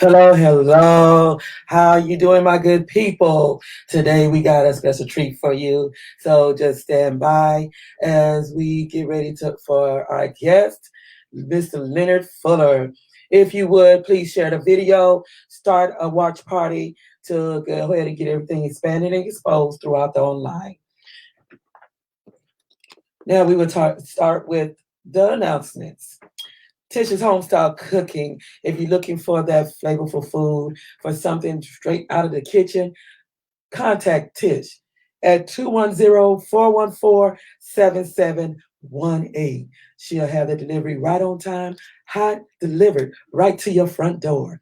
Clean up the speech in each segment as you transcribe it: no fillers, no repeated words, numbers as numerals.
Hello, hello. How you doing, my good people? Today we got a special treat for you. So just stand by as we get ready for our guest, Mr. Leonard Fuller. If you would, please share the video, start a watch party to go ahead and get everything expanded and exposed throughout the online. Now we will start with the announcements. Tish's Homestyle Cooking. If you're looking for that flavorful food, for something straight out of the kitchen, contact Tish at 210-414-7718. She'll have the delivery right on time, hot, delivered right to your front door.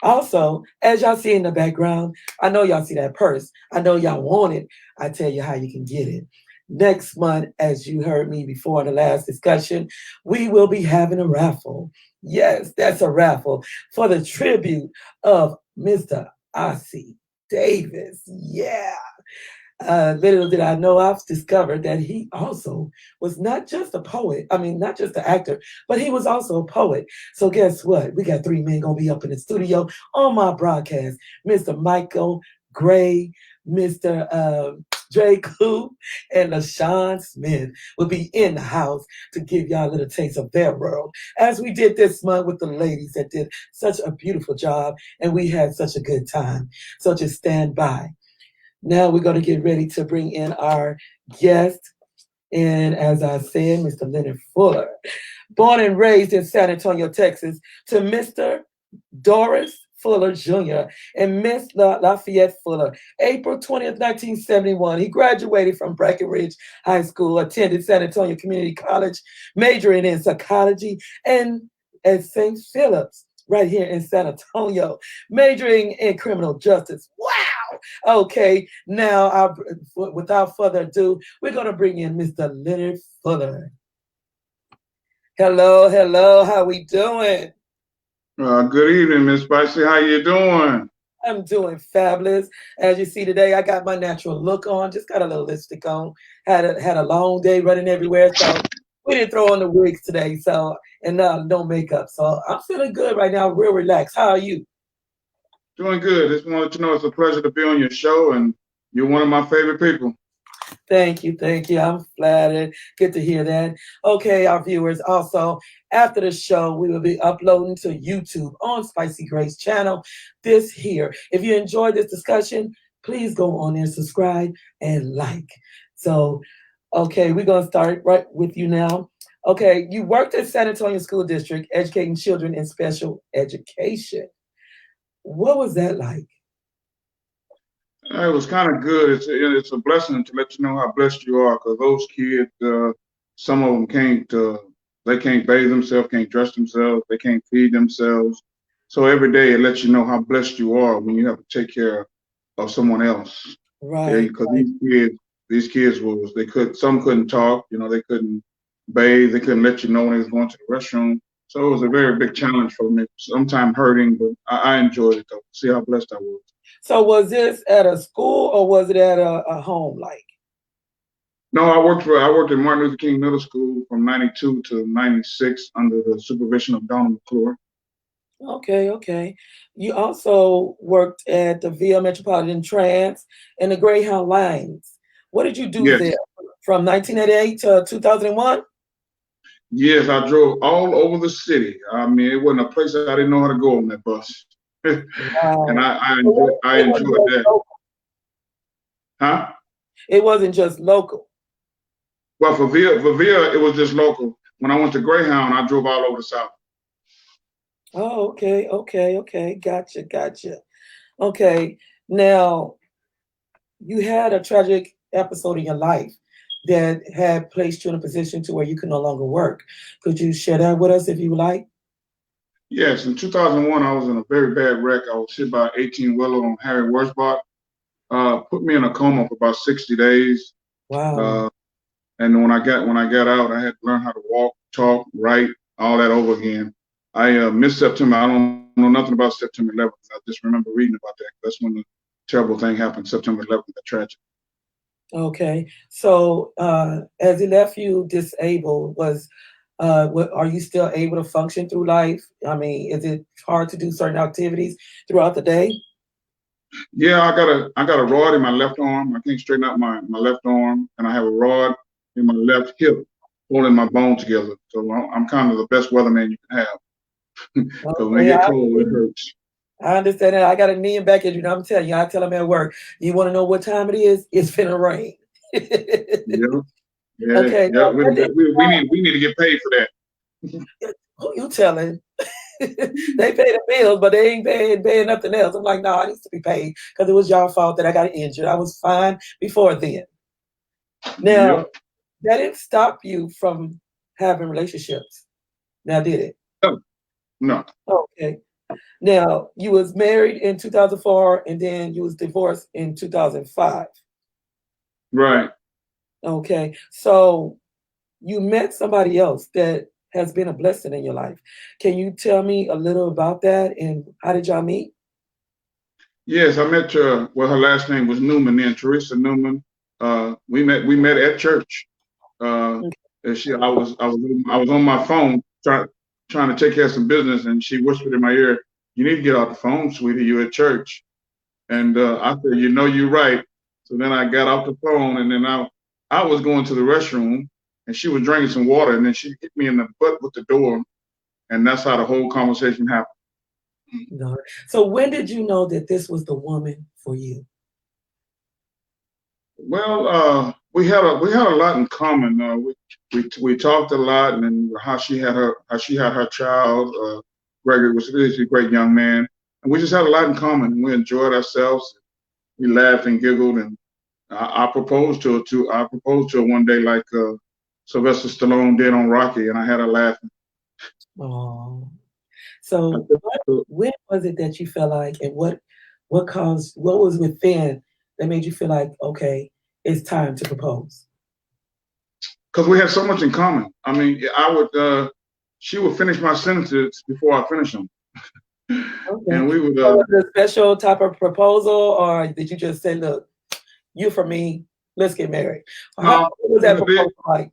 Also, as y'all see in the background, I know y'all see that purse. I know y'all want it. I tell you how you can get it. Next month, as you heard me before in the last discussion, we will be having a raffle. Yes, that's a raffle for the tribute of Mr. Ossie Davis. Yeah. Little did I know, I've discovered that he also was not just a poet. I mean, not just an actor, but he was also a poet. So guess what? We got three men going to be up in the studio on my broadcast. Mr. Michael Gray, Mr. Dre Coop, and LaShawn Smith will be in the house to give y'all a little taste of their world. As we did this month with the ladies that did such a beautiful job, and we had such a good time. So just stand by. Now we're going to get ready to bring in our guest. And as I said, Mr. Leonard Fuller, born and raised in San Antonio, Texas, to Mr. Doris Fuller Jr. and Miss Lafayette Fuller, April 20th, 1971. He graduated from Breckenridge High School, attended San Antonio Community College, majoring in psychology, and at St. Philip's, right here in San Antonio, majoring in criminal justice. Wow! Okay, now without further ado, we're going to bring in Mr. Leonard Fuller. Hello, hello. How we doing? Good evening, Miss Spicy. How you doing? I'm doing fabulous. As you see today, I got my natural look on. Just got a little lipstick on. Had a long day running everywhere, so we didn't throw on the wigs today. So and no makeup. So I'm feeling good right now. Real relaxed. How are you? Doing good. Just wanted to know it's a pleasure to be on your show, and you're one of my favorite people. Thank you, thank you. I'm flattered. Good to hear that. Okay, our viewers. Also, after the show, we will be uploading to YouTube on Spicy Grace channel. This here. If you enjoyed this discussion, please go on there, subscribe, and like. So, okay, we're gonna start right with you now. Okay, you worked at San Antonio School District educating children in special education. What was that like? It was kind of good. It's a blessing to let you know how blessed you are, because those kids, some of them can't They can't bathe themselves, can't dress themselves, they can't feed themselves. So every day it lets you know how blessed you are when you have to take care of someone else. Yeah, Right, because right. these kids was some couldn't talk, they couldn't bathe, they couldn't let you know when they was going to the restroom. So it was a very big challenge for me. Sometimes hurting, but I enjoyed it though. See how blessed I was. So was this at a school or was it at a home like? No, I worked at Martin Luther King Middle School from '92 to '96 under the supervision of Donald McClure. Okay, okay. You also worked at the VL Metropolitan Trans and the Greyhound Lines. What did you do Yes, there from 1988 to 2001? yes, I drove all over the city. I mean, it wasn't a place I didn't know how to go on that bus, and Wow. I It wasn't enjoyed just that. local. Huh? It wasn't just local. Well, for VIA, it was just local. When I went to Greyhound, I drove all over the South. Oh, okay, okay, okay. Gotcha, gotcha. Okay. Now, you had a tragic episode in your life that had placed you in a position to where you could no longer work. Could you share that with us if you would like? Yes, in 2001, I was in a very bad wreck. I was hit by an 18-wheeler on Harry Wurzbach. Put me in a coma for about 60 days. Wow. Uh, and when I got out, I had to learn how to walk, talk, write, all that over again. I missed September. I don't know nothing about September 11th. I just remember reading about that. That's when the terrible thing happened, September 11th, the tragedy. Okay. So, as he left you disabled, are you still able to function through life? I mean, is it hard to do certain activities throughout the day? Yeah, I got a rod in my left arm. I can't straighten out my left arm, and I have a rod in my left hip holding my bone together. So I'm kind of the best weatherman you can have because when it Okay, get cold, it hurts. I understand that. I got a knee and back injury. I'm telling you, I tell them at work, you want to know what time it is? It's finna rain. Yeah, yeah, Okay, yeah. now We, when did we need to get paid for that. who you telling? They pay the bills, but they ain't paying nothing else. I'm like, no, I need to be paid because it was y'all fault that I got injured. I was fine before then. Now, Yep. that didn't stop you from having relationships. Now, did it? No, no. Okay. Now, you was married in 2004 and then you was divorced in 2005. Right. Okay. So you met somebody else that has been a blessing in your life. Can you tell me a little about that and how did y'all meet? Yes, I met her. Well, her last name was Newman. Then Teresa Newman. We met at church. Uh, Okay. and I was on my phone trying to take care of some business, and she whispered in my ear, "You need to get off the phone, sweetie. You at church." And I said, "You're right." So then I got off the phone, and then I was going to the restroom, and she was drinking some water, and then she hit me in the butt with the door, and that's how the whole conversation happened. No. So when did you know that this was the woman for you? Well, we had a lot in common. We talked a lot, and then how she had her child. Gregory was a great young man, and we just had a lot in common. We enjoyed ourselves. We laughed and giggled, and I proposed to her one day, like Sylvester Stallone did on Rocky, and I had her laughing. Oh. I So said, when was it that you felt like and what was within that made you feel like, okay, it's time to propose? because we had so much in common. I mean, she would finish my sentences before I finish them, Okay. and we would. So was it a special type of proposal or did you just say, look, you for me, let's get married? How No, what was that what I did, proposal like?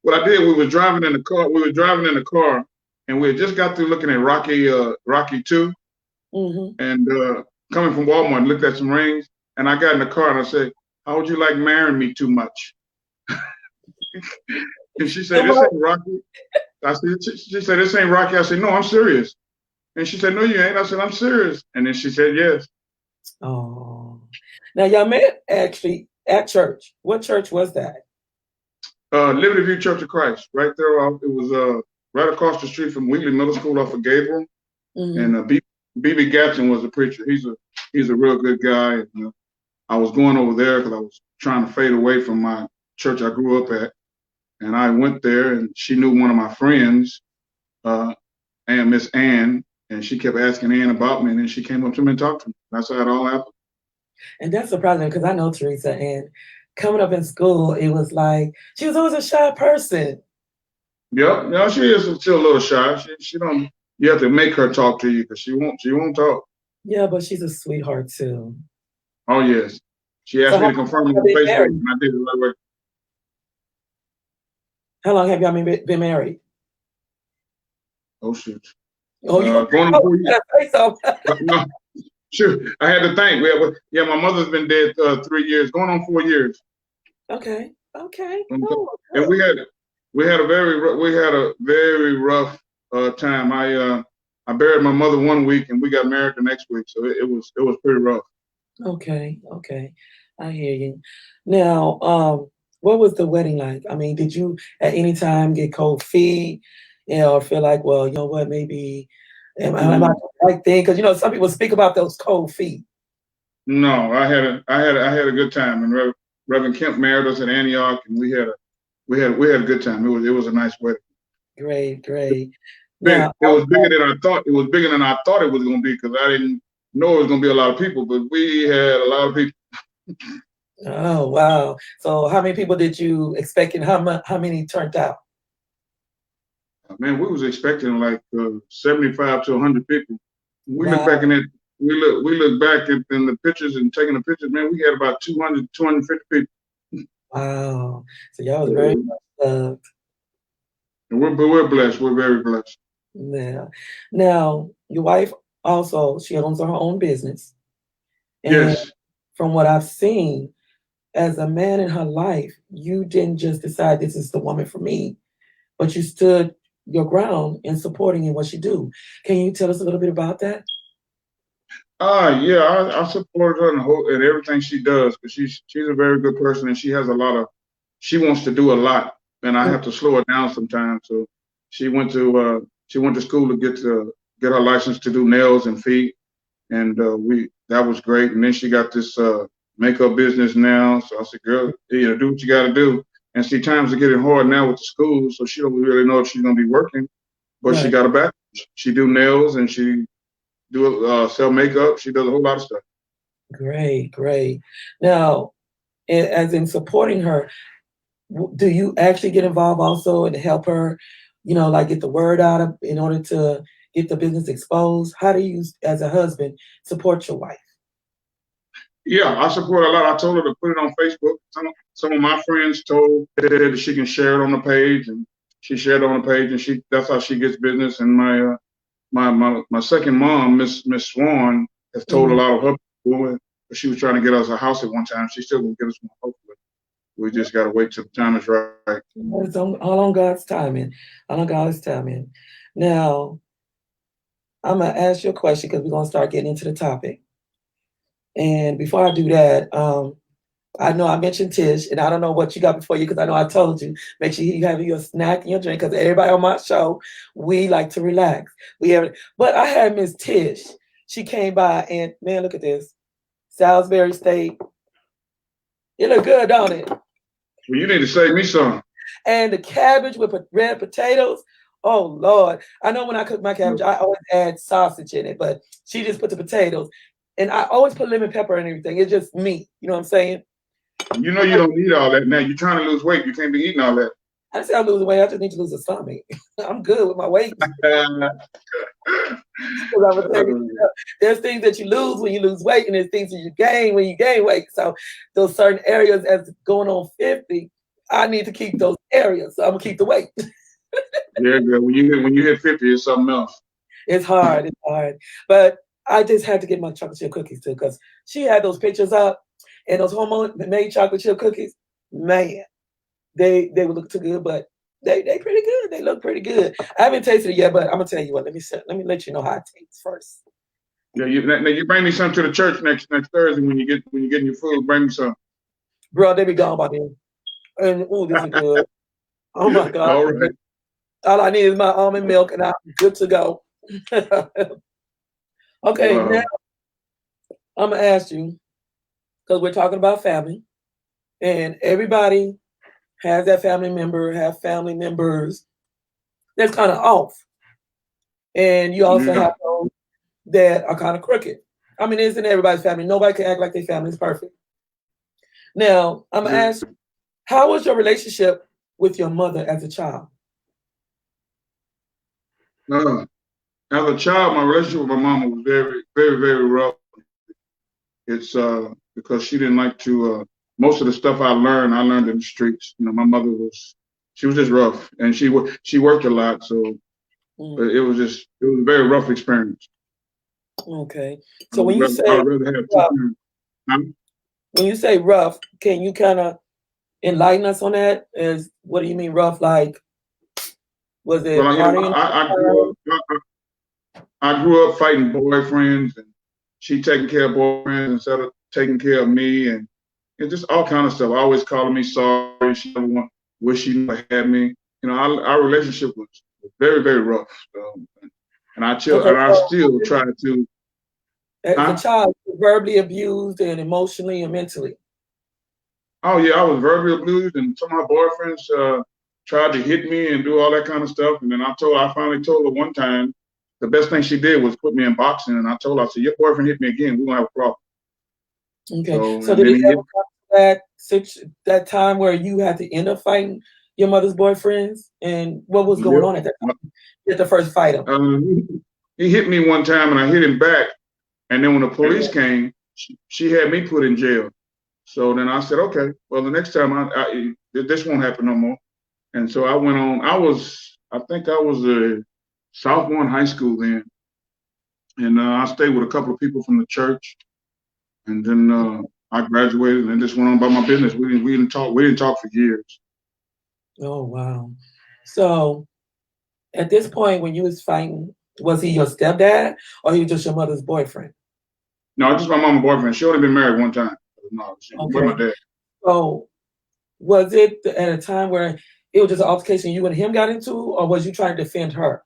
what I did, we were driving in the car. We were driving in the car, and we had just got through looking at Rocky 2, Hmm. and coming from Walmart, and looked at some rings, and I got in the car and I said, "How would you like marrying me too much?" And she said, And "This what? ain't Rocky." She said, "This ain't Rocky." I said, "No, I'm serious." And she said, "No, you ain't." I said, "I'm serious." And then she said, "Yes." Oh. Now y'all met actually at church. What church was that? Liberty View Church of Christ, right there. It was right across the street from Wheatley Middle School off of Gabriel. Hmm. And B.B. Gatson was the preacher. He's a real good guy. And, I was going over there because I was trying to fade away from my church I grew up at. and I went there, and she knew one of my friends, and Miss Ann, and she kept asking Ann about me, and then she came up to me and talked to me. That's how it all happened. And that's surprising because I know Teresa, and coming up in school, it was like she was always a shy person. Yep, no, she is still a little shy. She don't. You have to make her talk to you because she won't talk. Yeah, but she's a sweetheart too. Oh yes, she So asked how me long to confirm it have on you been Facebook, married? and I did it right away. How long have y'all been married? Oh shoot, Oh, you gonna going on oh, 4 years. you gotta say so. No, shoot, I had to think. Yeah, my mother's been dead 3 years, going on 4 years. Okay. Okay. Okay. Oh, And good. we had a very rough time. I buried my mother one week, and we got married the next week, so it was pretty rough. Okay. Okay. I hear you. Now, what was the wedding like? I mean, did you at any time get cold feet, or feel like, well, you know what, maybe am I Mm, doing the right thing? Because some people speak about those cold feet. no, I had a good time, and Reverend Kemp married us in Antioch, and we had a good time. It was a nice wedding. Great, great. Big. Now, It was bigger than I thought. It was bigger than I thought it was going to be because I didn't know it was going to be a lot of people, but we had a lot of people. oh wow. So how many people did you expect and how many turned out? Man, we was expecting like 75 to 100 people. We look back Wow. in it. We look back in the pictures and taking the pictures. Man, we had about 200, 250 people. Wow. So y'all was very And much loved. we're blessed. We're very blessed. Yeah. Now, your wife also, she owns her own business. And Yes. from what I've seen, as a man in her life, you didn't just decide this is the woman for me, but you stood your ground in supporting in what she do. Can you tell us a little bit about that? Yeah, I support her in everything she does because she's a very good person and she has a lot of she wants to do a lot and I have to slow her down sometimes. So she went to school to get her license to do nails and feet and we that was great. And then she got this makeup business now. So I said, girl, do what you got to do. And see, times are getting hard now with the school, so she don't really know if she's gonna be working. But she Right. got a back. She do nails and she do sell makeup. She does a whole lot of stuff. Great, great. Now, as in supporting her, do you actually get involved also and help her, like get the word out of in order to get the business exposed? How do you, as a husband, support your wife? Yeah, I support a lot. I told her to put it on Facebook. Some of my friends told her that she can share it on the page, and she shared it on the page, and that's how she gets business. And my second mom, Miss Swan, has told a Mhm. lot of her people, but she was trying to get us a house at one time. She's still gonna get us one, hopefully. We just gotta wait till the time is right. It's all on God's timing. All on God's timing. Now, I'm gonna ask you a question because we're gonna start getting into the topic. And before I do that, I know I mentioned Tish, and I don't know what you got before you because I know I told you. Make sure you have your snack and your drink because everybody on my show, we like to relax. But I had Miss Tish. She came by and man, look at this Salisbury Steak. It look good, don't it? Well, you need to save me some. And the cabbage with red potatoes. Oh Lord! I know when I cook my cabbage, I always add sausage in it, but she just put the potatoes, and I always put lemon pepper and everything. It's just me. You know what I'm saying? You know you don't need all that now. You're trying to lose weight. You can't be eating all that. I didn't say I'm losing weight. I just need to lose a stomach. I'm good with my weight. 'Cause I would tell you, there's things that you lose when you lose weight, and there's things that you gain when you gain weight. So those certain areas, as going on 50, I need to keep those areas. So I'm gonna keep the weight. Yeah, girl. When you hit 50, it's something else. It's hard. It's hard. But I just had to get my chocolate chip cookies too, because she had those pictures up, and those hormone made chocolate chip cookies. Man, they would look too good, but they pretty good. They look pretty good. I haven't tasted it yet, but I'm gonna tell you what. Let me let you know how it tastes first. Yeah, now you bring me some to the church next Thursday when you getting your food. Bring me some. Bro, they be gone by then. And oh, this is good. Oh my God. All right. All I need is my almond milk and I'm good to go. Okay, now Wow. I'm gonna ask you, because we're talking about family, and everybody has that family member, have family members that's kind of off, and you also Yeah, have those that are kind of crooked. I mean, isn't everybody's family? Nobody can act like their family is perfect. Now, I'm gonna yeah. ask you, how was your relationship with your mother as a child? Uh, as a child, my relationship with my mama was very, very, very rough. It's because she didn't like to. Most of the stuff I learned in the streets. You know, my mother was, she was just rough, and she worked a lot, so Mm, it was a very rough experience. okay. So when you I say would rather have two rough, parents. Huh? when you say rough, can you kind of enlighten us on that? Is what do you mean rough? Like, was Well, it you know, partying all I the grew time? up. I grew up fighting boyfriends, and she taking care of boyfriends instead of taking care of me, and just all kind of stuff. Always calling me sorry. She never wish she never had me. You know, our relationship was very, very rough. So, Okay, and I so still try to. as a Huh? child, you were verbally abused and emotionally and mentally. Oh yeah, I was verbally abused, and some of my boyfriends tried to hit me and do all that kind of stuff. And then I finally told her one time, the best thing she did was put me in boxing. And I told her, I said, your boyfriend hit me again, we're gonna have a problem. Okay, So, so and did then it he ever hit. come to that time where you had to end up fighting your mother's boyfriends? And what was going Yep. on at that time? You had to first fight him. He hit me one time, and I hit him back. And then when the police came, she had me put in jail. So then I said, okay, well, the next time this won't happen no more. And so I went on. I think I was a sophomore in high school then, and I stayed with a couple of people from the church, and then I graduated and just went on about my business. We didn't talk for years. Oh wow. So at this point when you was fighting, was he your stepdad or he was just your mother's boyfriend? No, just my mama boyfriend. She only been married one time. No, she wasn't my Okay. dad. So was it at a time where it was just an altercation you and him got into, or was you trying to defend her?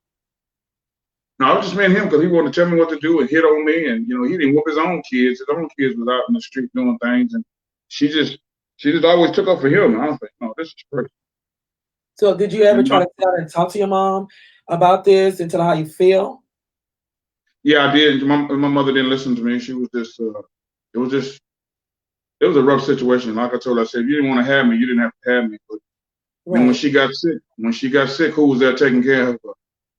No, I was just mad at him because he wanted to tell me what to do and hit on me, and you know he didn't whoop his own kids. His own kids was out in the street doing things, and she just she just always took up for him. And I was like, no, this is crazy. So did you ever And try to sit down and talk to your mom about this and tell her how you feel? yeah, I did. My mother didn't listen to me. She was just it was just it was a rough situation. Like I told her, I said, if you didn't want to have me, you didn't have to have me. But then Right. when she got sick, who was there taking care of her?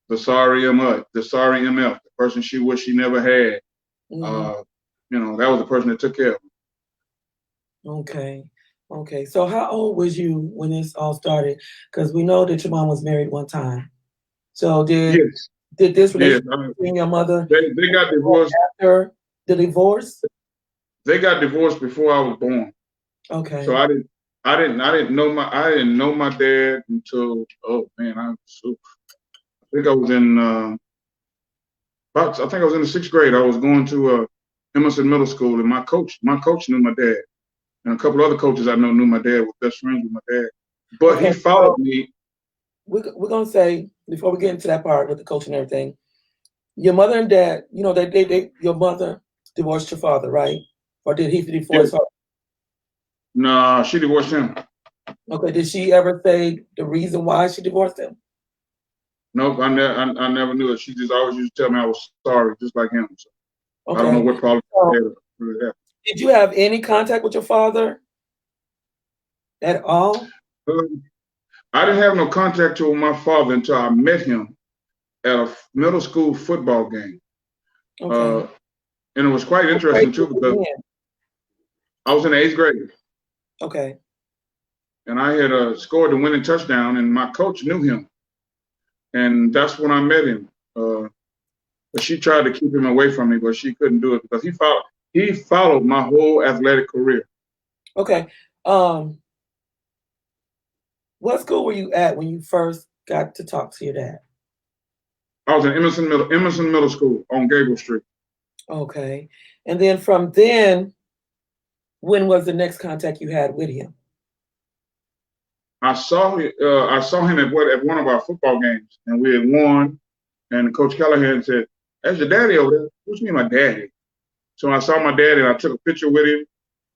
The sorry MF, the person she wished she never had. Hmm. Uh, you know, that was the person that took care of her. Okay. Okay. So how old was you when this all started? Because we know that your mom was married one time. So Yes, did this yes. relationship between your mother They got go divorced. after the divorce? They got divorced before I was born. So Okay. I didn't know my dad until, oh man, I think I was in I think I was in the sixth grade. I was going to Emerson Middle School, and my coach knew my dad, and a couple other coaches I know knew my dad, were best friends with my dad. But he Okay. followed So me. we're gonna say before we get into that part with the coach and everything, your mother and dad, they your mother divorced your father, right? Or did he Yeah, divorce her? nah, she divorced him. Okay. Did she ever say the reason why she divorced him? Nope, I never knew it. She just always used to tell me I was sorry, just like him. So I don't know Okay. what problem she So had with that. did you have any contact with your father at all? I didn't have no contact with my father until I met him at a middle school football game. Uh, Okay. and it was quite What grade interesting too was he because in? I was in the eighth grade Okay. and I had scored the winning touchdown, and my coach knew him, and that's when I met him. But she tried to keep him away from me, but she couldn't do it because he followed my whole athletic career. Okay. Um, what school were you at when you first got to talk to your dad? I was in Emerson Middle School on Gable Street. Okay. And then from then, when was the next contact you had with him? I saw him at one of our football games, and we had won. And Coach Callahan said, "That's your daddy over there." What's me, my daddy? So I saw my daddy, and I took a picture with him,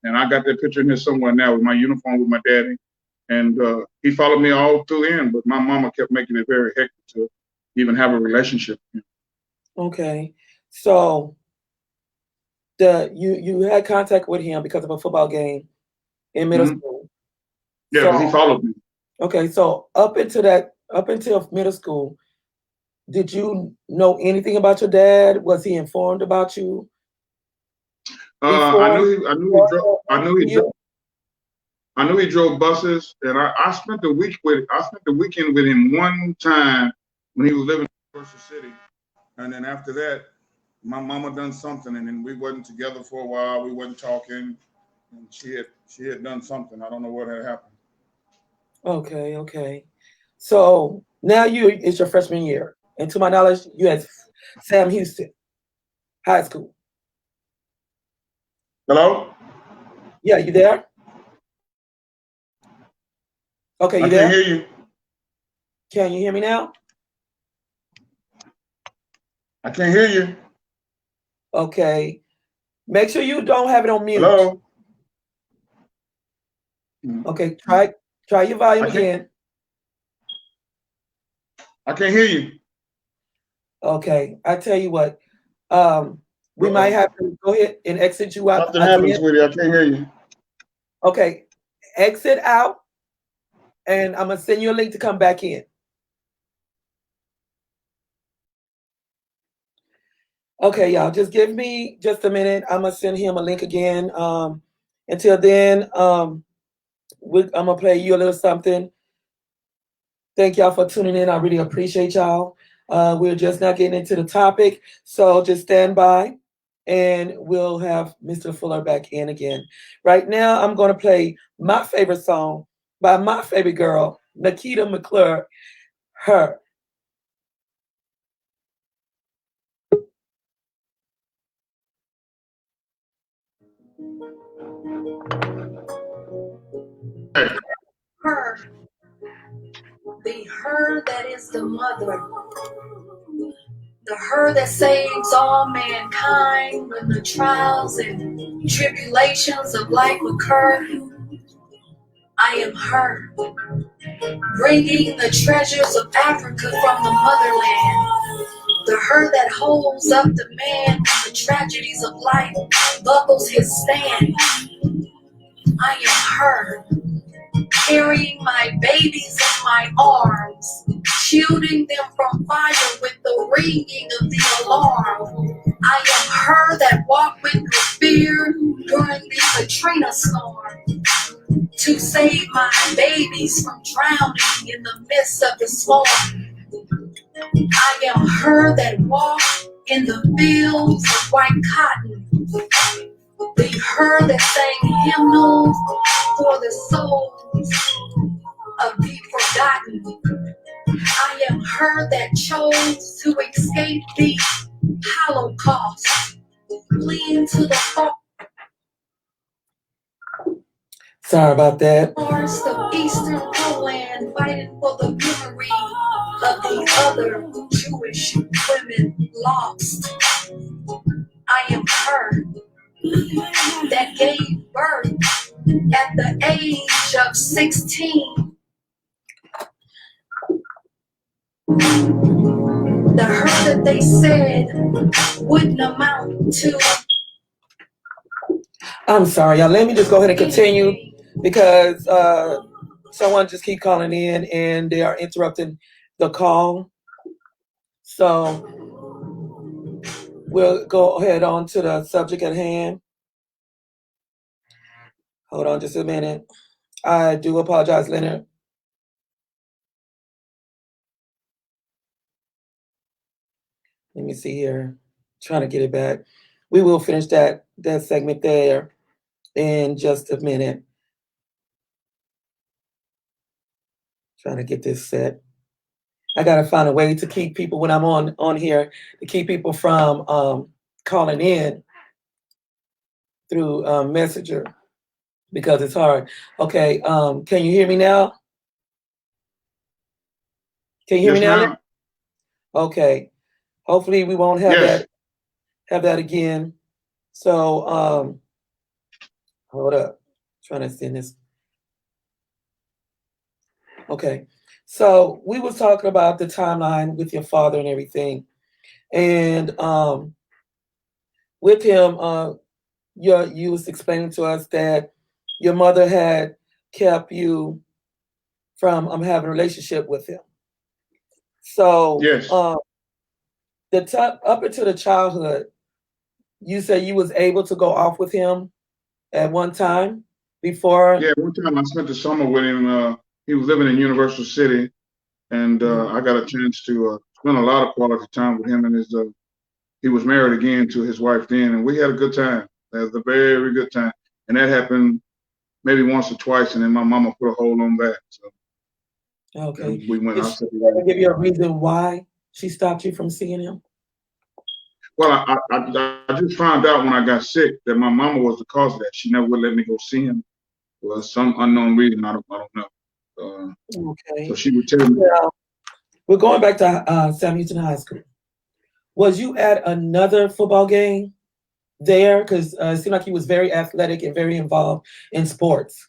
and I got that picture in here somewhere now with my uniform with my daddy. And he followed me all through the end, but my mama kept making it very hectic to even have a relationship with him. Okay. So you had contact with him because of a football game in middle Mhm. school. Yeah, but he So followed me. okay, so up until middle school, did you know anything about your dad? Was he informed about you I before knew he, I knew he before drove, I knew he, you? I knew he drove buses, and I spent I spent the weekend with him one time when he was living in Universal City, and then after that, my mama done something, and then we wasn't together for a while. We wasn't talking, and she had done something. I don't know what had happened. Okay, okay. So now it's your freshman year, and to my knowledge, you at Sam Houston High School. Hello, Yeah, you there? Okay, I you can't there? hear you. Can you hear me now? I can't hear you. Okay. Make sure you don't have it on mute. Hello. Mhm. Okay, try your volume I can't. again. I can't hear you. Okay, I tell you what, we might Uh-oh. have to go ahead and exit you out Something happened, again. sweetie. I can't hear you. Okay, exit out, and I'm gonna send you a link to come back in. Okay, y'all, just give me just a minute. I'm gonna send him a link again. Until then, I'm gonna play you a little something. Thank y'all for tuning in. I really appreciate y'all. We're just not getting into the topic, so just stand by and we'll have Mr. Fuller back in again. Right now, I'm going to play my favorite song by my favorite girl, Nikita McClure, Her. Hey. Her, the her that is the mother, the her that saves all mankind when the trials and tribulations of life occur. I am her, bringing the treasures of Africa from the motherland. The her that holds up the man when the tragedies of life buckles his stand. I am her, carrying my babies in my arms, shielding them from fire with the ringing of the alarm. I am her that walked with no fear during the Katrina storm, to save my babies from drowning in the midst of the storm. I am her that walked in the fields of white cotton, the her that sang hymnals for the souls of the forgotten. I am her that chose to escape the Holocaust, fleeing to the Sorry about that. Forest of Eastern Poland, fighting for the memory of the other Jewish women lost. I am her that gave birth at the age of 16. The her that they said wouldn't amount to. I'm sorry, y'all. Let me just go ahead and continue because someone just keep calling in and they are interrupting the call. So we'll go ahead on to the subject at hand. Hold on just a minute. I do apologize, Leonard. Let me see here. Trying to get it back. We will finish that segment there in just a minute. Trying to get this set. I gotta find a way to keep people when I'm on here to keep people from calling in through Messenger because it's hard. Okay, can you hear me now? Can you hear me Yes, now? ma'am. Okay. Hopefully we won't have Yes. that again. So hold up. Trying to send this. Okay. So we was talking about the timeline with your father and everything. And with him, you was explaining to us that your mother had kept you from having a relationship with him. So Yes. up until the childhood, you said you was able to go off with him at one time before. Yeah, one time I spent the summer with him. He was living in Universal City, and Mhm. I got a chance to spend a lot of quality time with him and his. He was married again to his wife then, and we had a good time. It was a very good time, and that happened maybe once or twice, and then my mama put a hold on that. So Okay. then we went Did our she separate ever ways. give you a reason why she stopped you from seeing him? Well, I just found out when I got sick that my mama was the cause of that. She never would let me go see him for some unknown reason. I don't know. So Okay. she would tell me. Now, we're going back to Sam Houston High School. Was you at another football game there? Because it seemed like he was very athletic and very involved in sports.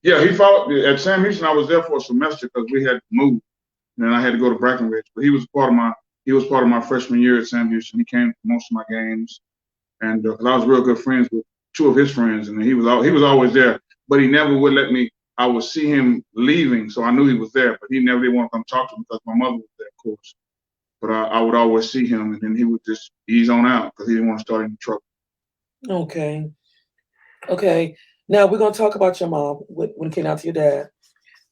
Yeah, he followed at Sam Houston. I was there for a semester because we had to move, and then I had to go to Brackenridge. But he was part of my freshman year at Sam Houston. He came to most of my games, and 'cause I was real good friends with two of his friends, and he was always there. But he never would let me. I would see him leaving, so I knew he was there. But he never did want to come talk to me because my mother was there, of course. But I would always see him, and then he would just ease on out because he didn't want to start any trouble. Okay. Okay. Now we're gonna talk about your mom when it came out to your dad.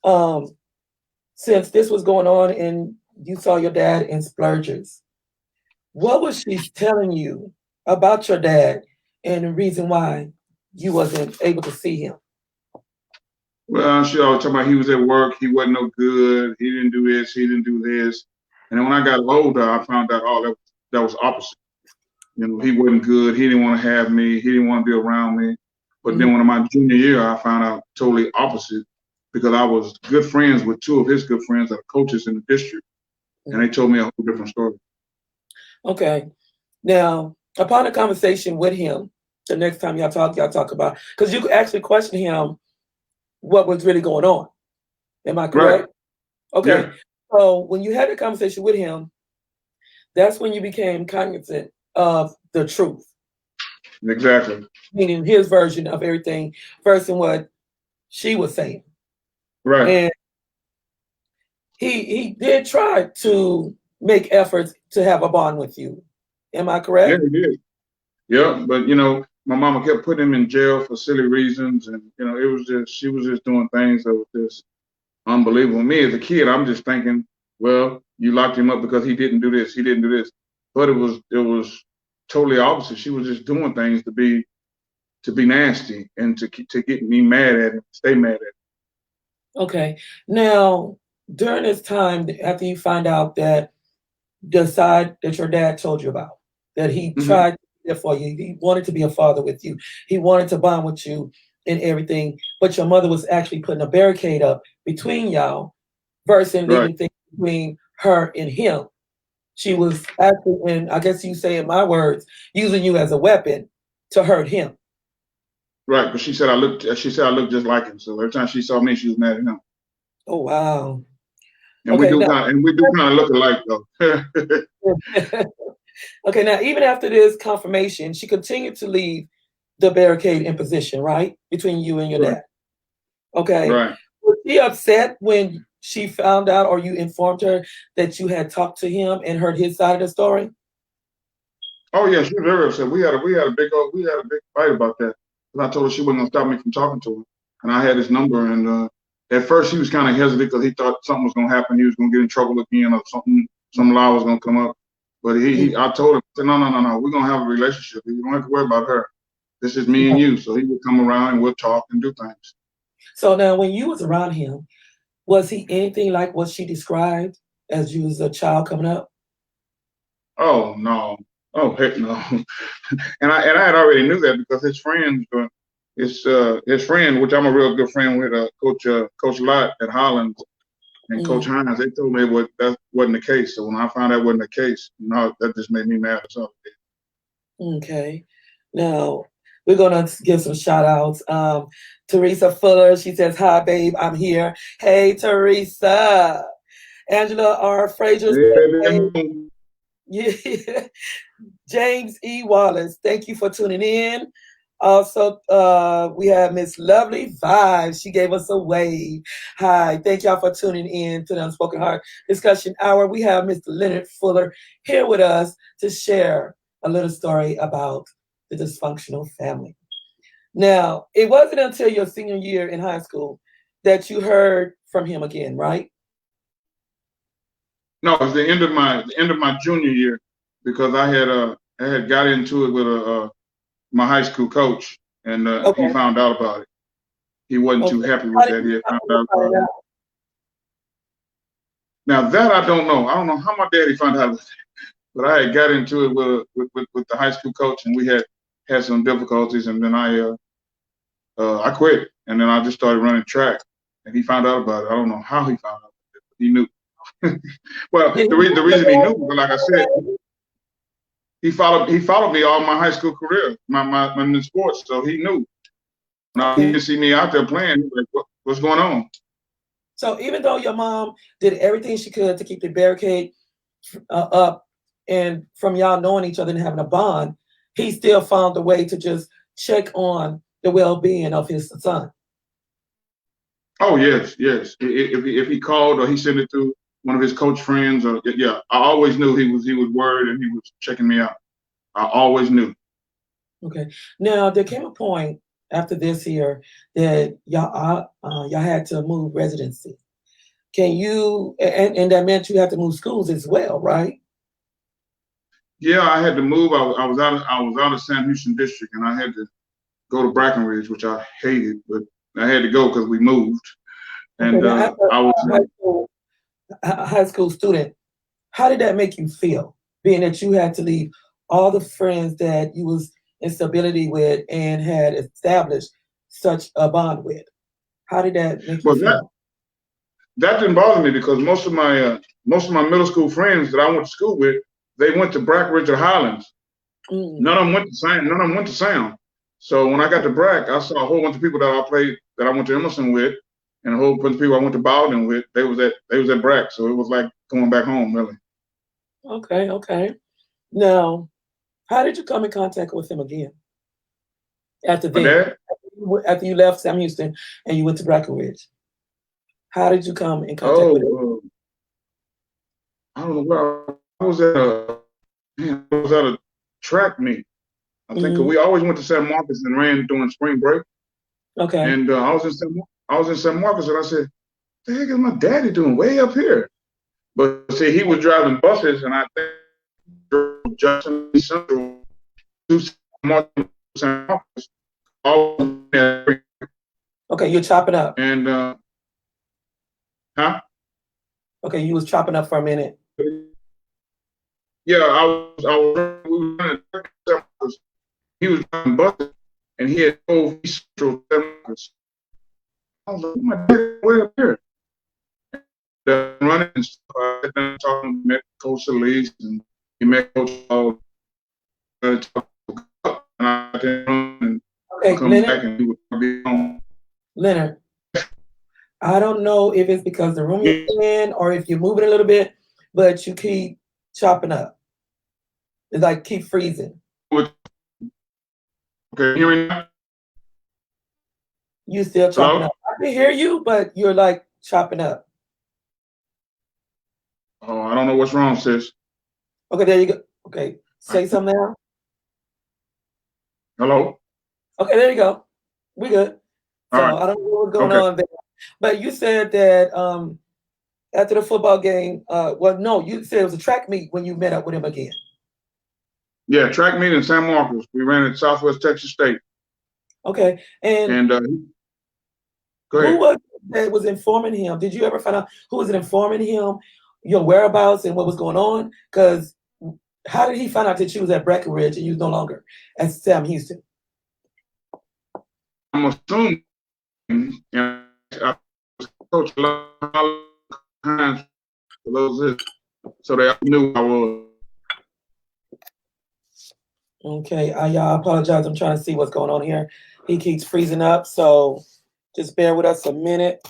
Um, since this was going on and you saw your dad in splurges, what was she telling you about your dad and the reason why you wasn't able to see him? Well, she always talking about he was at work, he wasn't no good, he didn't do this, he didn't do this. And then when I got older, I found out that was opposite. You know, he wasn't good, he didn't want to have me, he didn't want to be around me. But Mhm. then when in my junior year, I found out totally opposite because I was good friends with two of his good friends that are coaches in the district, and they Mhm. told me a whole different story. Okay. Now, upon a conversation with him, the next time y'all talk about because you could actually question him what was really going on. Am I Right? correct? Okay. Yeah, So when you had a conversation with him, that's when you became cognizant of the truth, exactly. meaning his version of everything versus what she was saying. Right. And he did try to make efforts to have a bond with you. Am I Yeah, correct? he did. Yeah, but my mama kept putting him in jail for silly reasons, and it was just she was just doing things that was just unbelievable. Me as a kid, I'm just thinking, well, you locked him up because he didn't do this, he didn't do this. But it was totally opposite. She was just doing things to be nasty and to get me mad at him, stay mad at him. Okay. Now, during this time, after you find out that the side that your dad told you about, that he Hmm. tried to be there for you, he wanted to be a father with you, he wanted to bond with you and everything, but your mother was actually putting a barricade up between y'all versus Right, leaving things between her and him. She was actually, and I guess you say in my words, using you as a weapon to hurt him. right. But she said I looked just like him. So every time she saw me, she was mad at him. Oh wow. And we Okay, do now kind of and we do kind of look alike though. okay, now even after this confirmation, she continued to leave the barricade in position, right? Between you and your Right, dad. Okay. right. Was she upset when she found out or you informed her that you had talked to him and heard his side of the story? Oh yeah, she was very upset. We had a big fight about that. 'Cause I told her she wasn't gonna stop me from talking to her, and I had his number. And at first, he was kind of hesitant because he thought something was gonna happen. He was gonna get in trouble again, or something. Some lie was gonna come up. But I told him, I said, no, no, no, no. We're gonna have a relationship. You don't have to worry about her. This is me and you. So he would come around and we'll talk and do things. So now when you was around him, was he anything like what she described as you was a child coming up? Oh no. Oh heck no. And I had already knew that because his friend, which I'm a real good friend with, Coach Lott at Holland and Coach Mm, Hines, they told me that wasn't the case. So when I found out wasn't the case, that just made me mad as hell. okay. Now, We're gonna give some shout outs. Teresa Fuller, she says, "Hi, babe, I'm here." Hey, Teresa. Angela R. Frazier says, "Hey." Yeah. James E. Wallace, thank you for tuning in. Also, we have Miss Lovely Vibes. She gave us a wave. Hi, thank y'all for tuning in to the Unspoken Heart Discussion Hour. We have Mr. Leonard Fuller here with us to share a little story about the dysfunctional family. Now, it wasn't until your senior year in high school that you heard from him again, right? No, it was the end of my junior year because I had got into it with my high school coach, and he Okay. found out about it. He wasn't too Okay. happy How with did that. He you had how found did you out find about it. out? Now that I don't know. I don't know how my daddy found out, but I had got into it with the high school coach, and we had some difficulties, and then I quit, and then I just started running track, and he found out about it. I don't know how he found out, but he knew. Well, Did he the know reason he knew, your because like I said, dad? he followed me all my high school career, my in the sports, so he knew. Now he Okay. didn't see me out there playing. He was like, what's going on? So even though your mom did everything she could to keep the barricade up, and from y'all knowing each other and having a bond, he still found a way to just check on the well-being of his son. Oh yes, yes. If he called or he sent it to one of his coach friends, or yeah, I always knew he was worried and he was checking me out. I always knew. Okay. Now there came a point after this year that y'all had to move residency. Can you and that meant you have to move schools as well, right? Yeah, I had to move. I was out of Sam Houston District, and I had to go to Brackenridge, which I hated, but I had to go because we moved. Okay. And Now, after I was high school student, how did that make you feel, being that you had to leave all the friends that you was in stability with and had established such a bond with? How did that make you well that feel? that didn't bother me because most of my middle school friends that I went to school with, they went to Brackenridge or Highlands. Mm, None of them went to Sam. None of them went to Sam. So when I got to Brack, I saw a whole bunch of people that I went to Emerson with, and a whole bunch of people I went to Bowden with. They was at Brack, so it was like going back home, really. okay, okay. Now, how did you come in contact with him again after My then? dad, After you left Sam Houston and you went to Brackenridge, how did you come in contact with him? oh, I don't know where I was at. I was at a track meet. I think Hmm. we always went to San Marcos and ran during spring break. Okay. And I was in San Marcos, and I said, "The heck is my daddy doing way up here?" But see, he was driving buses, and I think drove Justin Central to San Marcos, all there. Okay, you're chopping up. And huh? Okay, you was chopping up for a minute. Yeah, we were running San Marcos. He was driving buses, and he had drove East Central San Marcos. I was like, "My daddy way up here." Running and stuff. I had been talking, met Coach Elise, and he met Coach Paul, and I didn't run and Okay, come back and he would be home. Leonard, I don't know if it's because the room Yeah, you're in or if you're moving a little bit, but you keep chopping up. It's like keep freezing. okay, hearing now? You still chopping Hello? up. I can hear you, but you're like chopping up. Oh, I don't know what's wrong, sis. Okay, there you go. Okay, say something now. Hello? Okay, there you go. We good. All So right. I don't know what's going Okay. on there. But you said that after the football game, well, no, you said it was a track meet when you met up with him again. Yeah, track meet in San Marcos. We ran at Southwest Texas State. Okay, and And go who ahead. was it that was informing him? Did you ever find out who was informing him your whereabouts and what was going on? Because how did he find out that you was at Breckenridge and you was no longer at Sam Houston? I'm assuming, I coached a lot of times for those, so they knew I was. Okay, y'all, I apologize. I'm trying to see what's going on here. He keeps freezing up, so just bear with us a minute.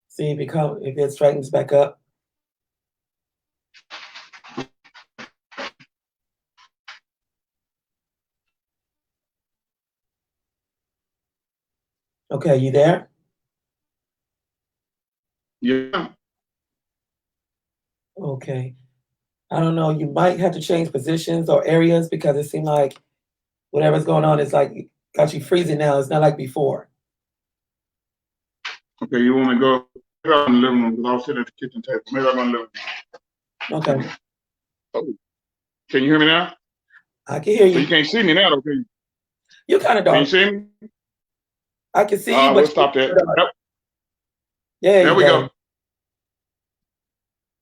See if it straightens back up. Okay, you there? Yeah. Okay. I don't know. You might have to change positions or areas because it seemed like whatever's going on is like got you freezing now. It's not like before. Okay, you want me to go? Maybe I'm in the living room because I was sitting at the kitchen table. Maybe I'm in the living room. Okay. Oh, can you hear me now? I can hear So you you. can't see me now, okay? You're kind of Can you dark. see me? I can see you, We'll but stop that. Yep. there There you we go. go.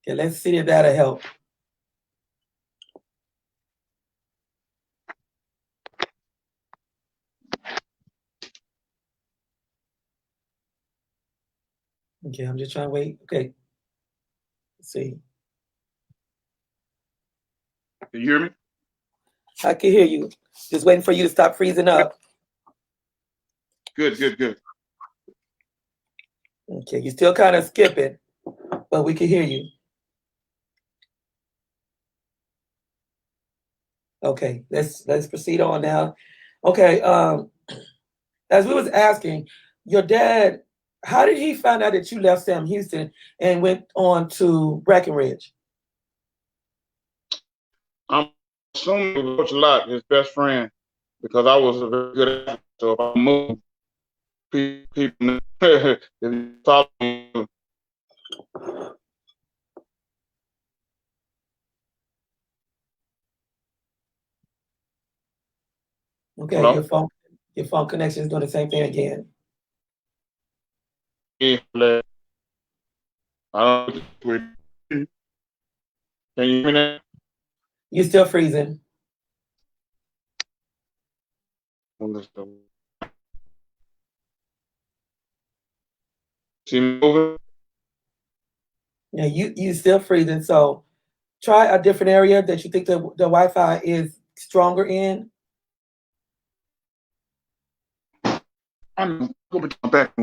Okay, let's see if that'll help. Okay, I'm just trying to wait. Okay, let's see. Can you hear me? I can hear you. Just waiting for you to stop freezing up. Good, good, good. Okay, you're still kind of skipping, but we can hear you. Okay, let's proceed on now. Okay, as we was asking, your dad, how did he find out that you left Sam Houston and went on to Breckenridge? I'm assuming it was Coach Lott, his best friend, because I was a very good athlete. So if I moved, people if you follow me. Okay, Hello? your phone connection is doing the same thing again. Yeah, I don't know. Can you hear me now? You're still freezing. See me moving? Yeah, you still freezing. So try a different area that you think the Wi-Fi is stronger in. I'm going to come back.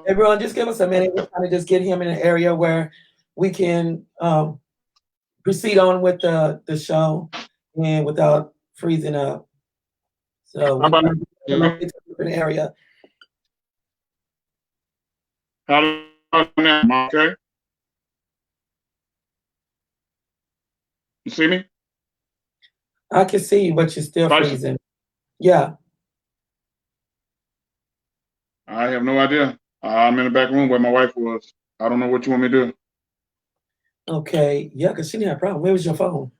Everyone, just give us a minute. We're trying to just get him in an area where we can proceed on with the show and without freezing up. So How we're about trying to now? locate a different area. How about now? Okay. You see me? I can see you, but you're still Tyson, freezing. Yeah. I have no idea. I'm in the back room where my wife was. I don't know what you want me to do. Okay. Yeah, because she didn't have a problem. Where was your phone?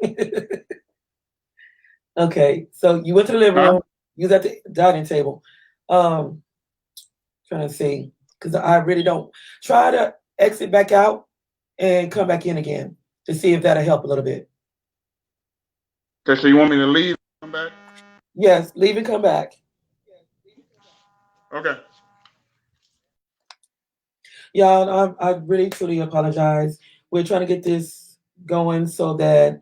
Okay. So you went to the living Huh? room. You was at the dining table. Um, trying to see because I really don't try to exit back out and come back in again to see if that'll help a little bit. Okay, so you want me to leave? Come back? Yes, leave and come back. Okay. Y'all, I really truly apologize. We're trying to get this going so that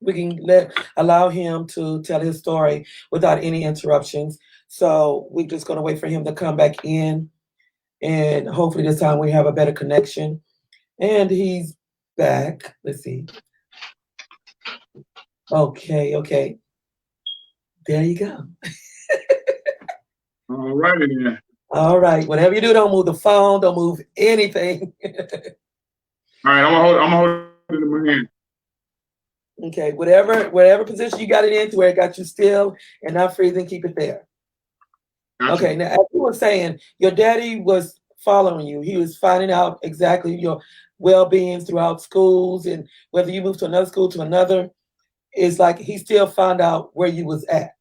we can allow him to tell his story without any interruptions. So we're just gonna wait for him to come back in, and hopefully this time we have a better connection. And he's back. Let's see. Okay, okay. There you go. All righty then. All right. Whatever you do, don't move the phone. Don't move anything. All right, I'm gonna hold it in my hand. Okay. Whatever position you got it into, where it got you still and not freezing, keep it there. Gotcha. Okay. Now, as you were saying, your daddy was following you. He was finding out exactly your well-being throughout schools, and whether you moved to another school to another, it's like he still found out where you was at.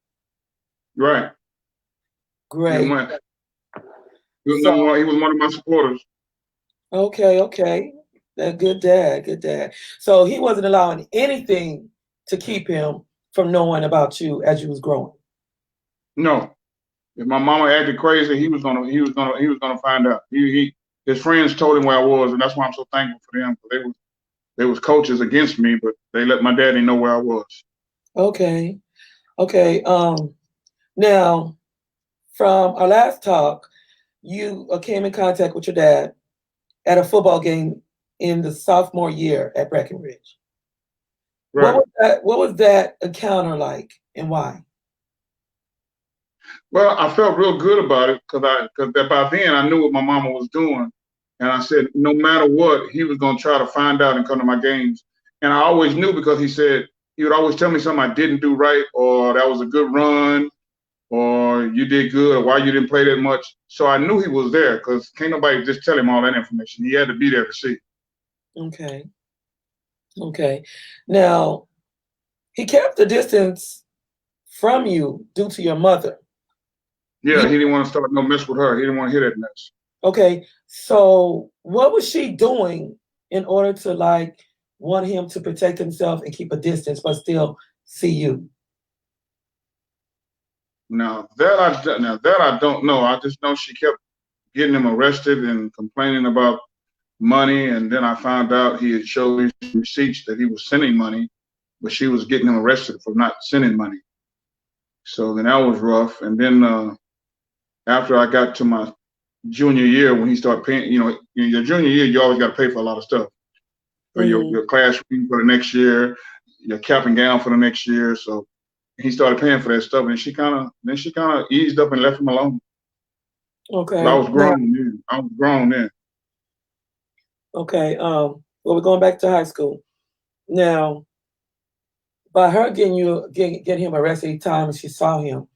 Right. He Great. went. He was So number one. He was one of my supporters. okay, okay. That good dad, good dad. So he wasn't allowing anything to keep him from knowing about you as you was growing. No. If my mama acted crazy, he was gonna find out. His friends told him where I was, and that's why I'm so thankful for them. they was coaches against me, but they let my daddy know where I was. Okay. Okay. Now, from our last talk, you came in contact with your dad at a football game in the sophomore year at Breckenridge. Right. What was that encounter like, and why? Well, I felt real good about it because by then I knew what my mama was doing, and I said no matter what, he was gonna try to find out and come to my games. And I always knew because he would always tell me something I didn't do right, or that was a good run, or you did good, or why you didn't play that much. So I knew he was there because can't nobody just tell him all that information. He had to be there to see. Okay. Okay. Now, he kept the distance from you due to your mother. Yeah, he didn't want to start no mess with her. He didn't want to hear that mess. Okay. So, what was she doing in order to like want him to protect himself and keep a distance but still see you? Now that I don't know. I just know she kept getting him arrested and complaining about money, and then I found out he had showed me some receipts that he was sending money, but she was getting him arrested for not sending money. So then that was rough. And then after I got to my junior year, when he started paying, in your junior year, you always got to pay for a lot of stuff for Mm, your classroom for the next year, your cap and gown for the next year. So he started paying for that stuff, and she kind of eased up and left him alone. But I okay. was Now, grown then. I was grown then. okay. Well, we're going back to high school. Now, by her getting him arrested each time she saw him,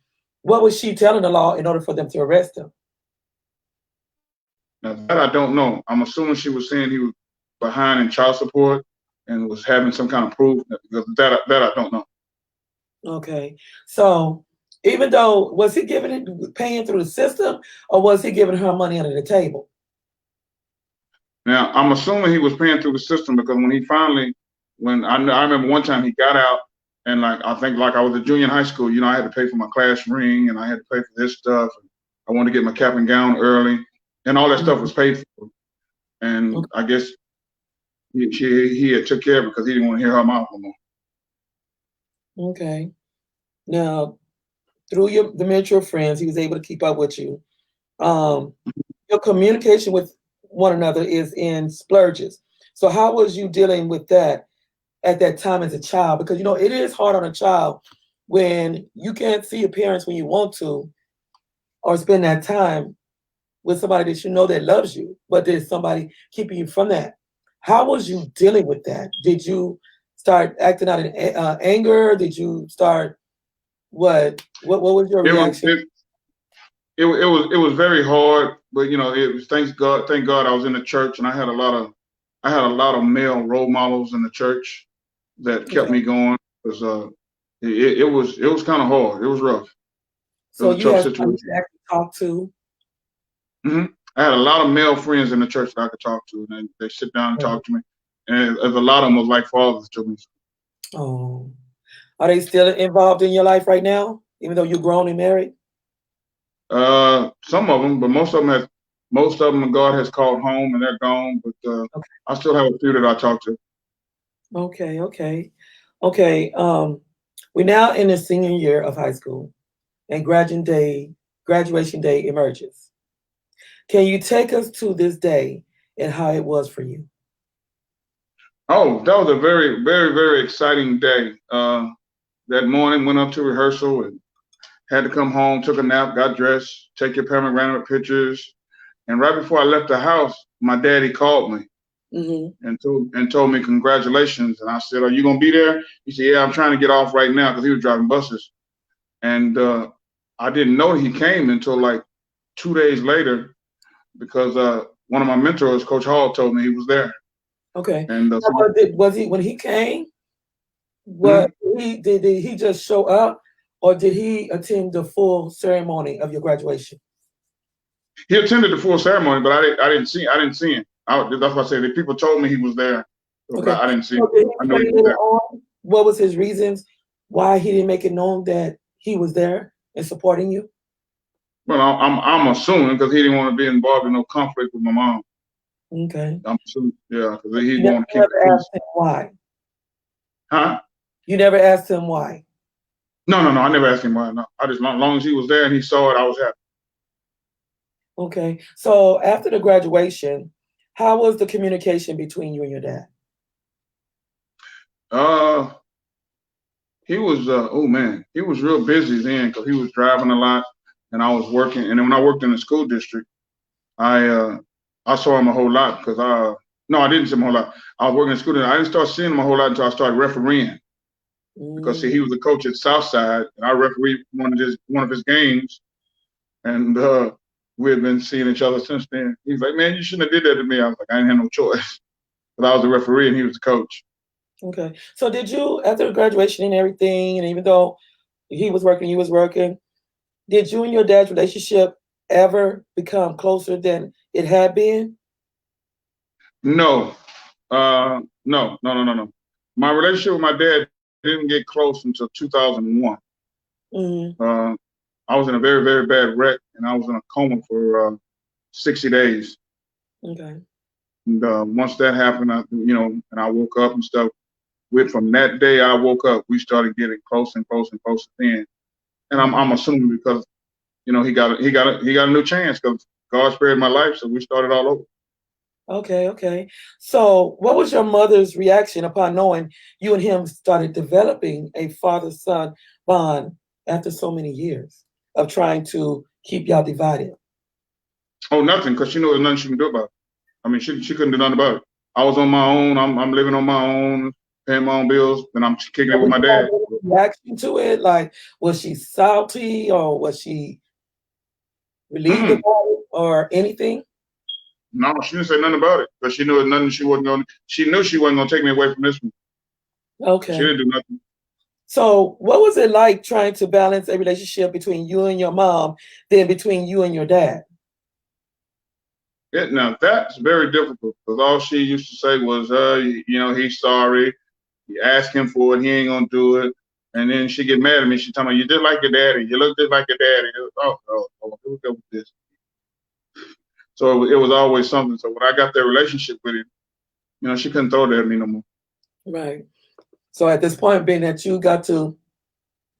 what was she telling the law in order for them to arrest him? Now that I don't know. I'm assuming she was saying he was behind in child support and was having some kind of proof. Because that I don't know. Okay. So even though was he paying through the system or was he giving her money under the table? Now I'm assuming he was paying through the system because I remember one time he got out and like I think like I was a junior in high school. I had to pay for my class ring and I had to pay for this stuff. And I wanted to get my cap and gown early, and all that stuff Mhm. was paid for. And Okay. I guess he had took care of it because he didn't want to hear her mouth no more. Okay. Now through the mutual friends, he was able to keep up with you. Um, your communication with one another is in splurges. So how was you dealing with that at that time as a child? Because it is hard on a child when you can't see your parents when you want to, or spend that time with somebody that that loves you, but there's somebody keeping you from that. How was you dealing with that? Did you start acting out in anger? Did you start what was your It was reaction? it was very hard, but it was thank God I was in the church and I had a lot of male role models in the church that kept Okay, me going because it was kind of hard. It was rough. It so was a you tough had somebody to situation. actually talk to. hmm I had a lot of male friends in the church that I could talk to, and they sit down and Mhm. talk to me, and a lot of them was like fathers to me. Oh, are they still involved in your life right now, even though you're grown and married? Some of them, but most of them God has called home and they're gone. But Okay, I still have a few that I talk to. okay, okay, okay. We're now in the senior year of high school, and graduation day emerges. Can you take us to this day and how it was for you? Oh, that was a very, very, very exciting day. That morning, went up to rehearsal and had to come home, took a nap, got dressed, take your panoramic pictures. And right before I left the house, my daddy called me Hmm. and told me congratulations. And I said, "Are you gonna be there?" He said, "Yeah, I'm trying to get off right now," because he was driving buses. And I didn't know he came until like 2 days later because one of my mentors, Coach Hall, told me he was there. Okay. And Now, was he when he came? mhm. Did he just show up, or did he attend the full ceremony of your graduation? He attended the full ceremony, but I didn't see him. That's why I said that people told me he was there, but Okay. I didn't see So him. did I he knew say he was later there. on what was his reasons why he didn't make it known that he was there and supporting you? Well, I'm assuming because he didn't want to be involved in no conflict with my mom. Okay. I'm assuming, yeah, because he You want to keep the never peace. asked him why. Huh? You never asked him why. No, no, no. I never asked him why. No, I just long as he was there and he saw it, I was happy. Okay. So after the graduation, how was the communication between you and your dad? Uh, he was oh man, he was real busy then because he was driving a lot, and I was working. And then when I worked in the school district, I uh I saw him a whole lot because I no, I didn't see him a whole lot. I was working in school. I didn't start seeing him a whole lot until I started refereeing because see, he Mm, was the coach at Southside, and I refereed one of his games, and we had been seeing each other since then. He's like, man, you shouldn't have did that to me. I was like, I didn't have no choice, but I was the referee and he was the coach. okay. So did you, after graduation and everything, and even though he was working, you was working, did you and your dad's relationship ever become closer than it had been? No, no. My relationship with my dad didn't get close until 2001. Mm, Uh, I was in a very, very bad wreck, and I was in a coma for 60 days. okay. And once that happened, and I woke up and stuff. From that day I woke up, we started getting close and close and closer then. And Mm, I'm assuming because he got a new chance because God spared my life, so we started all over. okay, okay. So what was your mother's reaction upon knowing you and him started developing a father-son bond after so many years of trying to keep y'all divided? Oh, nothing, because she knew there's nothing she can do about it. I mean, she couldn't do nothing about it. I was on my own. I'm living on my own, paying my own bills, and I'm kicking it So with did my you have dad. any reaction to it? Like, was she salty or was she relieved Mm-mm. about it or anything? No, she didn't say nothing about it, but she knew it nothing. She wasn't going. She knew she wasn't going to take me away from this one. She Okay. didn't do nothing. So what was it like trying to balance a relationship between you and your mom, then between you and your dad? Now that's very difficult because all she used to say was, he's sorry. You ask him for it, he ain't gonna do it. And then she get mad at me. She tell me, "You just like your daddy. You look just like your daddy." Here we go with this. So it was always something. So when I got that relationship with him, she couldn't throw that at me no more. Right. So at this point, being that you got to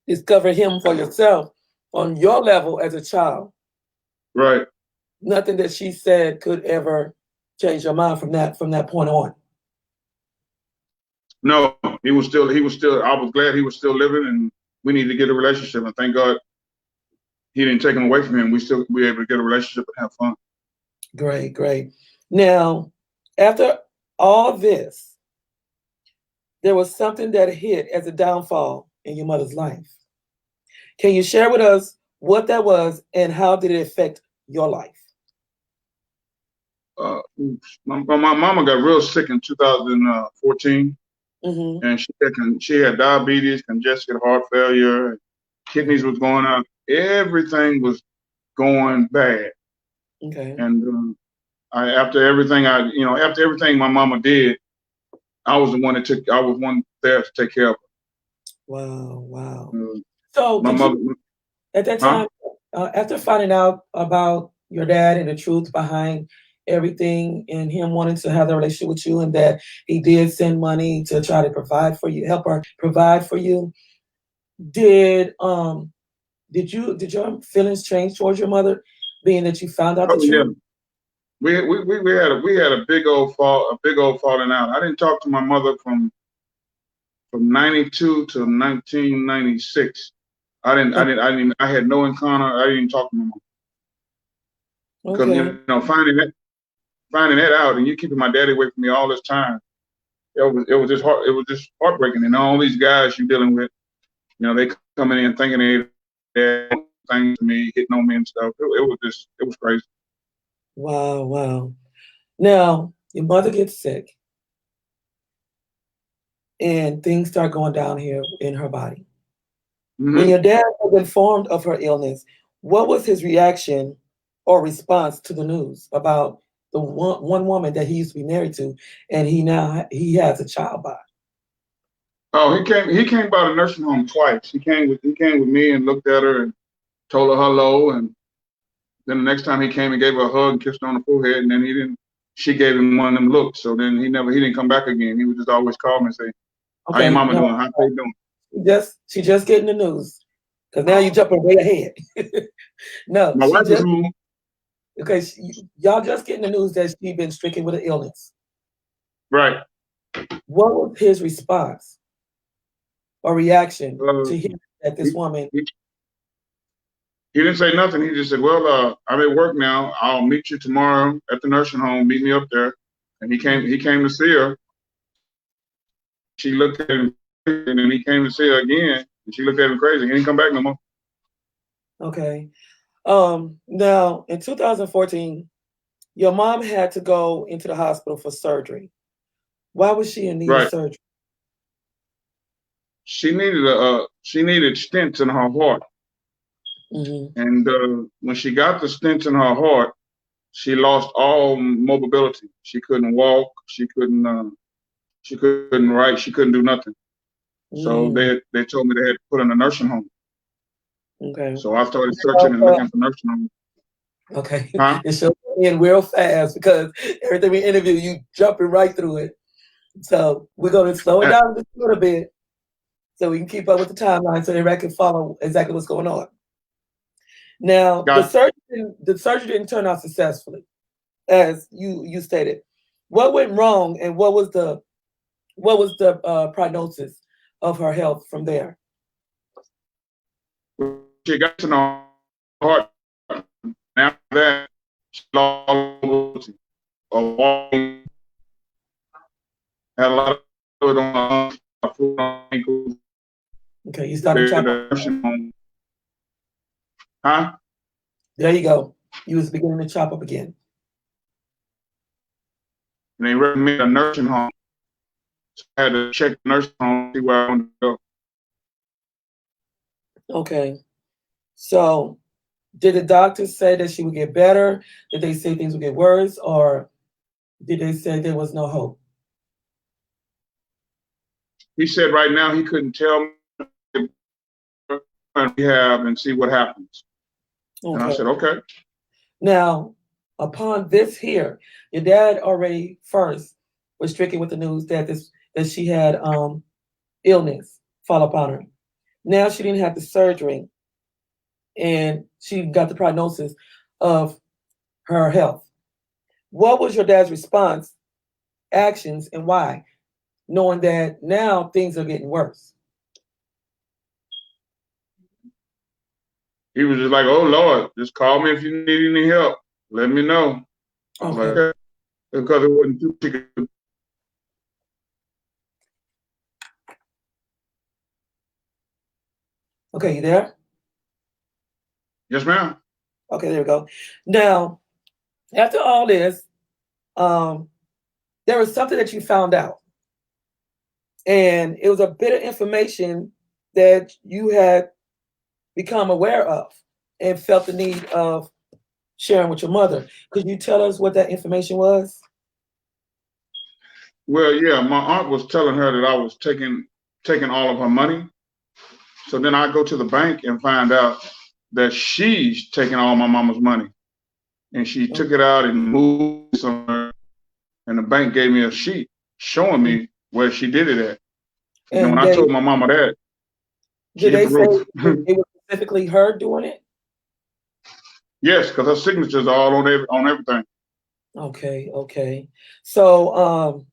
discover him for yourself on your level as a child, Right. nothing that she said could ever change your mind from that point on. No, he was still. I was glad he was still living, and we needed to get a relationship. And thank God he didn't take him away from him. We were able to get a relationship and have fun. Great, great. Now, after all this, there was something that hit as a downfall in your mother's life. Can you share with us what that was and how did it affect your life? Uh, my mama got real sick in 2014, Mm-hmm. and she had diabetes, congestive heart failure, kidneys was going out, everything was going bad. Okay. And after everything my mama did, I was one there to take care of Wow, wow. her. So My did mother, you at that huh? time, after finding out about your dad and the truth behind everything and him wanting to have the relationship with you and that he did send money to try to provide for you, help her provide for you, did did your feelings change towards your mother being that you found out the Oh yeah, truth? we had a big old falling out. I didn't talk to my mother from 92 to 1996. I had no encounter. I didn't talk to my mom because Okay. finding that out and you keeping my daddy away from me all this time. It was just heartbreaking. And all these guys you dealing with, they coming in thinking they things to me, hitting on me and stuff. It was crazy. Wow, wow. Now, your mother gets sick and things start going down here in her body. When Hmm. your dad was informed of her illness, what was his reaction or response to the news about the one woman that he used to be married to, and he has a child by? Oh, he came by the nursing home twice. He came with me and looked at her and told her hello, and then the next time he came and gave her a hug and kissed her on the forehead, and then he didn't. she gave him one of them looks. So then he didn't come back again. He would just always call me and say, "How your Okay, mama no, doing? How they doing?" she just getting the news because now you're jumping way ahead. No, My she wife is just home. okay. Y'all just getting the news that she been stricken with an illness. Right. What was his response or reaction Uh, to hearing that he, this woman? he, he didn't say nothing. He just said, "Well, I'm at work now. I'll meet you tomorrow at the nursing home. Meet me up there." And he came. Mhm. He came to see her. She looked at him, and then he came to see her again. And she looked at him crazy. He didn't come back no more. Okay. Now in 2014, your mom had to go into the hospital for surgery. Why was she in need of Right. surgery? She needed stents in her heart. Hmm. And when she got the stents in her heart, she lost all mobility. She couldn't walk. She couldn't. She couldn't write. She couldn't do nothing. So Mm, they told me they had to put her in a nursing home. okay. So I started searching and looking for nursing homes. Okay. Huh? It should in real fast because everything we interview, you jumping right through it. So we're going to slow it Uh, down just a little bit so we can keep up with the timeline so everybody can follow exactly what's going on. Now, Got the surgery didn't turn out successfully, as you stated. What went wrong, and what was the prognosis of her health from there? she got to know heart. And after that, she lost all mobility. Of walking, had a lot of fluid on her arms, fluid on her ankles. Okay, you started They chop. the nursing home. Huh? There you go. You was beginning to chop up again. And they recommended a nursing home. So I had to check the nursing home, see where I wanted to go. Okay. So did the doctors say that she would get better? Did they say things would get worse? Or did they say there was no hope? He said right now he couldn't tell me and rehab and see what happens. And I Okay. said, okay. Now, upon this here, your dad already first was stricken with the news that she had illness fall upon her. Now she didn't have the surgery and she got the prognosis of her health. What was your dad's response, actions, and why, knowing that now things are getting worse? He was just like, oh Lord, just call me if you need any help. Let me know. I was like, Okay. okay. Because it wasn't too she could. Okay, you there? Yes, ma'am. Okay, there we go. Now, after all this, um, there was something that you found out, and it was a bit of information that you had become aware of and felt the need of sharing with your mother. Could you tell us what that information was? Well, yeah, my aunt was telling her that I was taking all of her money. So then I go to the bank and find out that she's taking all my mama's money. And she took it out and moved somewhere. And the bank gave me a sheet showing me where she did it at. And then when And I told my mama that, she did hit they the say roof. it was specifically her doing it? Yes, because her signature's all on everything. Okay, okay. So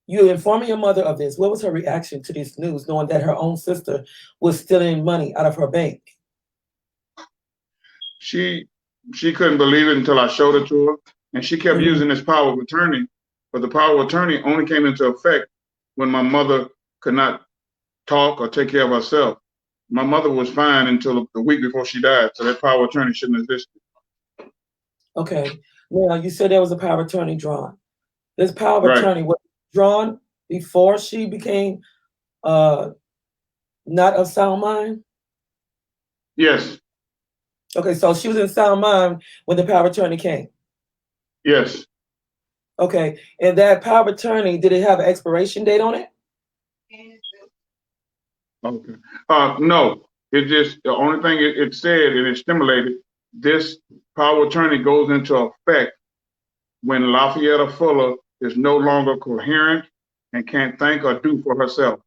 you informing your mother of this. What was her reaction to this news, knowing that her own sister was stealing money out of her bank? She she couldn't believe it until I showed it to her. And she kept Mhm. using this power of attorney, but the power of attorney only came into effect when my mother could not talk or take care of herself. My mother was fine until the week before she died, so that power of attorney shouldn't exist. Okay. Now you said there was a power of attorney drawn. This power of Right. attorney was drawn before she became uh not of sound mind. Yes. Okay, so she was in sound mind when the power of attorney came. Yes. Okay, and that power of attorney, did it have an expiration date on it? Okay. No. It just the only thing it said and it stimulated this power of attorney goes into effect when Lafayette Fuller is no longer coherent and can't think or do for herself.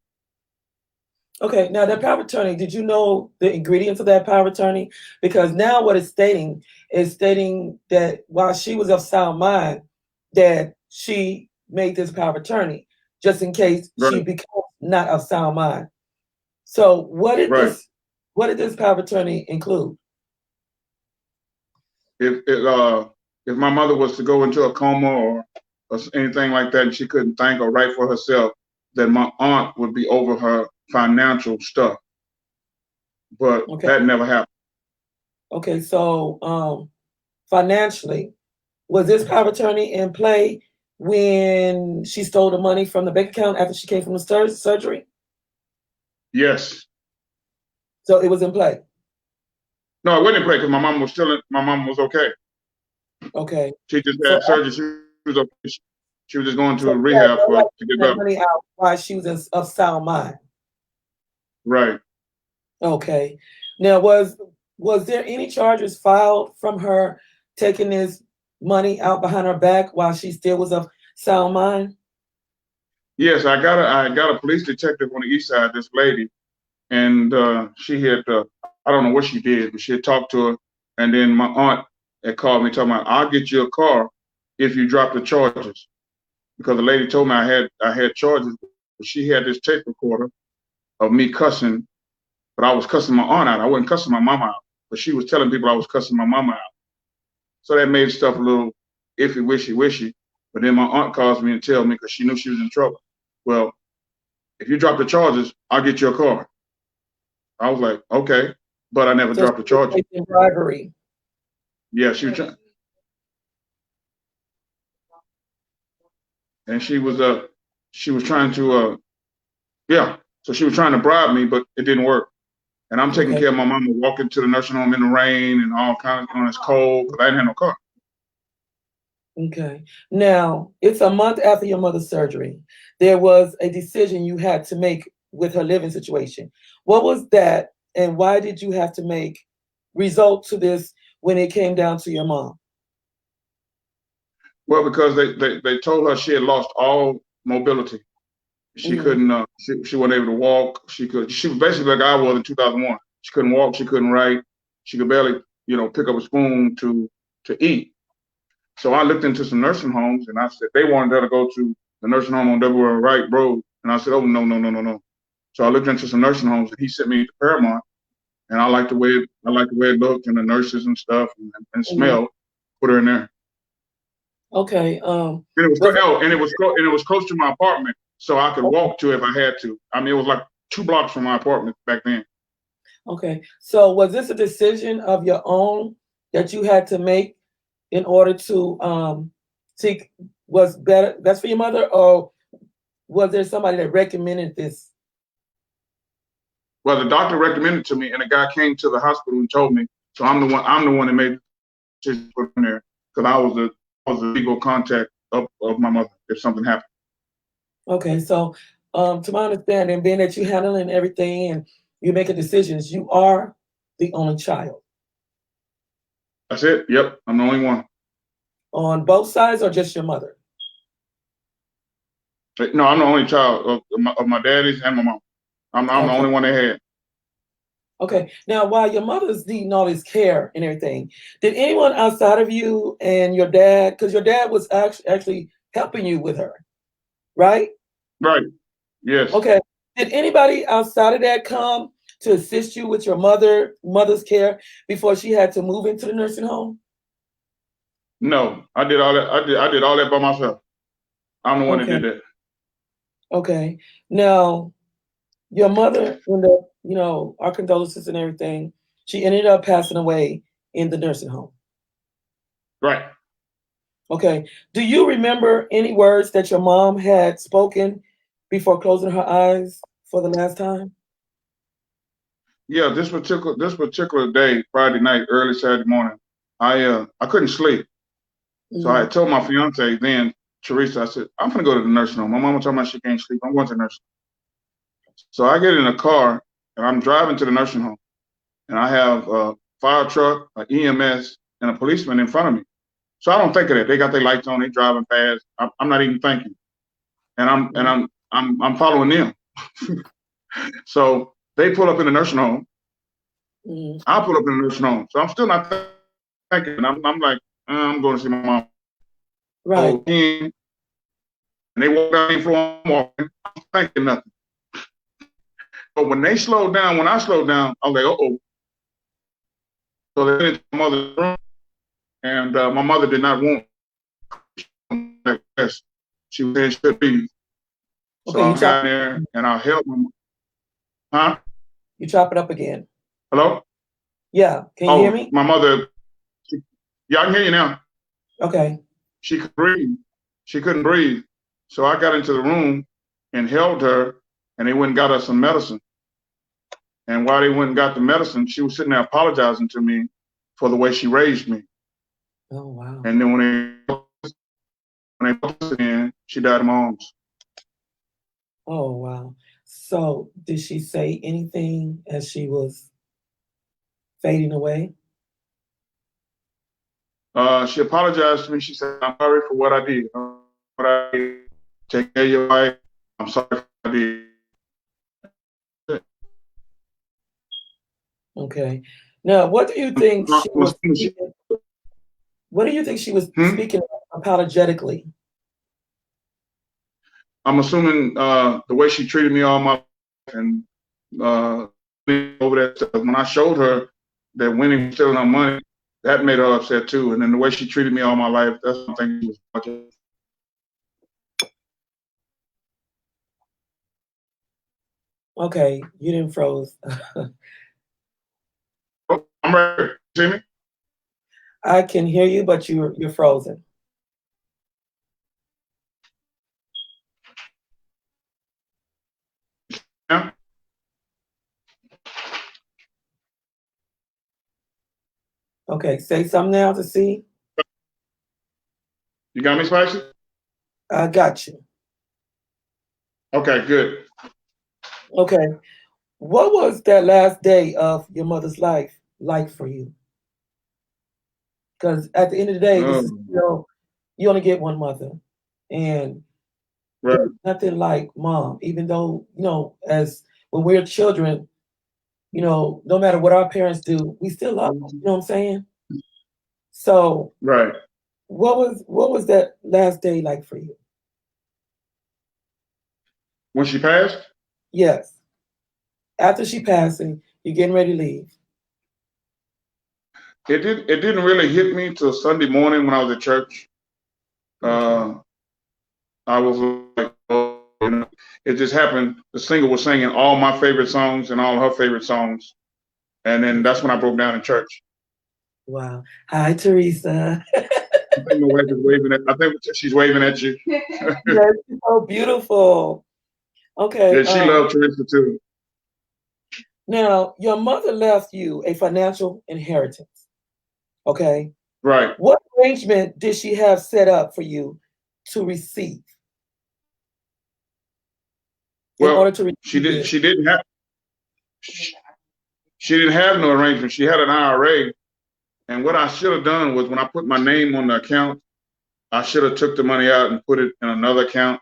Okay, now that power of attorney, did you know the ingredients of that power of attorney? Because now what it's stating is stating that while she was of sound mind, that she made this power of attorney just in case she Right, becomes not of sound mind. So right. what did this power of attorney include? If my mother was to go into a coma or anything like that, and she couldn't think or write for herself, then my aunt would be over her financial stuff. But Okay, that never happened. okay, so financially, was this power of attorney in play when she stole the money from the bank account after she came from the surgery? Yes. So it was in play. No, it wasn't in play because my mom was okay. Okay. She just So had surgery. She was okay. She was just going so to you had rehab no right to to get that better. money out while she was of sound mind. Right. Okay. Now was there any charges filed from her taking this money out behind her back while she still was of sound mind? Yes, I got a police detective on the east side, this lady, and she had I don't know what she did, but she had talked to her, and then my aunt had called me talking about I'll get you a car if you drop the charges, because the lady told me I had charges, but she had this tape recorder of me cussing, but I was cussing my aunt out. I wasn't cussing my mama out, but she was telling people I was cussing my mama out. So that made stuff a little iffy, wishy. But then my aunt calls me and tells me because she knew she was in trouble. Well, if you drop the charges, I'll get you a car. I was like, okay, but I never So she dropped the was charges. taking bribery. Yeah, she was trying, and she was trying to yeah, so she was trying to bribe me, but it didn't work. And I'm taking Okay. care of my mama, walking to the nursing home in the rain and all kinds of, when it's cold because I didn't have no car. Okay. Now, it's a month after your mother's surgery. There was a decision you had to make with her living situation. What was that, and why did you have to make result to this when it came down to your mom? Well, because they told her she had lost all mobility. She Hmm. couldn't, she wasn't able to walk. She was basically like I was in 2001. She couldn't walk, she couldn't write, she could barely, pick up a spoon to eat. So I looked into some nursing homes and I said, they wanted her to go to the nursing home on Delaware Wright Road. And I said, oh, no, no, no, no, no. So I looked into some nursing homes and he sent me to Paramount. And I liked the way it looked and the nurses and stuff and Hmm. smell. Put her in there. Okay. And it was Was oh, and it was close to my apartment, so I could walk to it if I had to. I mean, it was like 2 blocks from my apartment back then. okay. So was this a decision of your own that you had to make in order to seek what's better best for your mother, or was there somebody that recommended this? Well, the doctor recommended it to me, and a guy came to the hospital and told me. So I'm the one that made the decision to put in there because I was the legal contact of my mother if something happened. Okay, so to my understanding, being that you handling everything and you making decisions, you are the only child That's it. Yep, I'm the only one. on both sides, or just your mother? No, I'm the only child of my daddy's and my mom. I'm the Okay. only one they had. Okay. Now, while your mother's needing all this care and everything, did anyone outside of you and your dad, because your dad was actually helping you with her, right? Right. Yes. Okay. Did anybody outside of that come to assist you with your mother's care before she had to move into the nursing home? No, I did all that. I did all that by myself. I'm the one that Okay. did that. Okay. Now, your mother ended up, our condolences and everything. She ended up passing away in the nursing home. Right. Okay. Do you remember any words that your mom had spoken before closing her eyes for the last time? Yeah, this particular day, Friday night, early Saturday morning, I couldn't sleep. So I Hmm. told my fiance then, Teresa, I said, I'm gonna go to the nursing home. My mama told me she can't sleep. I'm going to the nursing home. So I get in a car and I'm driving to the nursing home and I have a fire truck, an EMS, and a policeman in front of me. So I don't think of that. They got their lights on, they driving fast. I'm not even thinking. And I'm following them. So they pull up in the nursing home. Mm-hmm. I pull up in the nursing home. So I'm still not thinking. I'm like, I'm going to see my mom. Right. So, and they walk down the floor, I'm walking. I'm thinking nothing. But when they slowed down, when I slowed down, I was like, uh-oh. So they went into my mother's room, and my mother did not want this. She was saying she could be. So Okay, I got there, and I held my huh? You chop it up again. Hello? Yeah. Can you hear me? My mother, yeah, I can hear you now. Okay. She could breathe. She couldn't breathe. So I got into the room and held her, and they went and got her some medicine. And while they went and got the medicine, she was sitting there apologizing to me for the way she raised me. Oh, wow. And then when they put us in, she died in my arms. Oh, wow. So did she say anything as she was fading away? She apologized to me. She said, I'm sorry for what I did. What I did. Take care of your wife. I'm sorry for what I did. Okay. Now, what do you think she was speaking? What do you think she was speaking apologetically? I'm assuming the way she treated me all my life and over that stuff. When I showed her that winning was stealing her money, that made her upset too. And then the way she treated me all my life, that's something she was watching. Okay, you didn't froze. Oh, I'm right here. See me? I can hear you, but you're frozen. Yeah? Okay, say something now to see. You got me, Spicy? I got you. Okay, good. Okay. What was that last day of your mother's life like for you? Because at the end of the day, this is you only get one mother. And Right. there's nothing like mom, even though, as when we're children, no matter what our parents do, we still love them. You know what I'm saying? So Right. what was that last day like for you? When she passed? Yes. After she passing, you're getting ready to leave. It didn't really hit me till Sunday morning when I was at church. Okay. I was like, it just happened. The singer was singing all my favorite songs and all her favorite songs. And then that's when I broke down in church. Wow. Hi, Teresa. I think my wife is waving I think she's waving at you. Yes, so beautiful. Okay. Yeah, she loved Teresa too. Now, your mother left you a financial inheritance. Okay. Right. What arrangement did she have set up for you to receive? In order to receive she didn't have no arrangement. She had an IRA. And what I should have done was when I put my name on the account, I should have took the money out and put it in another account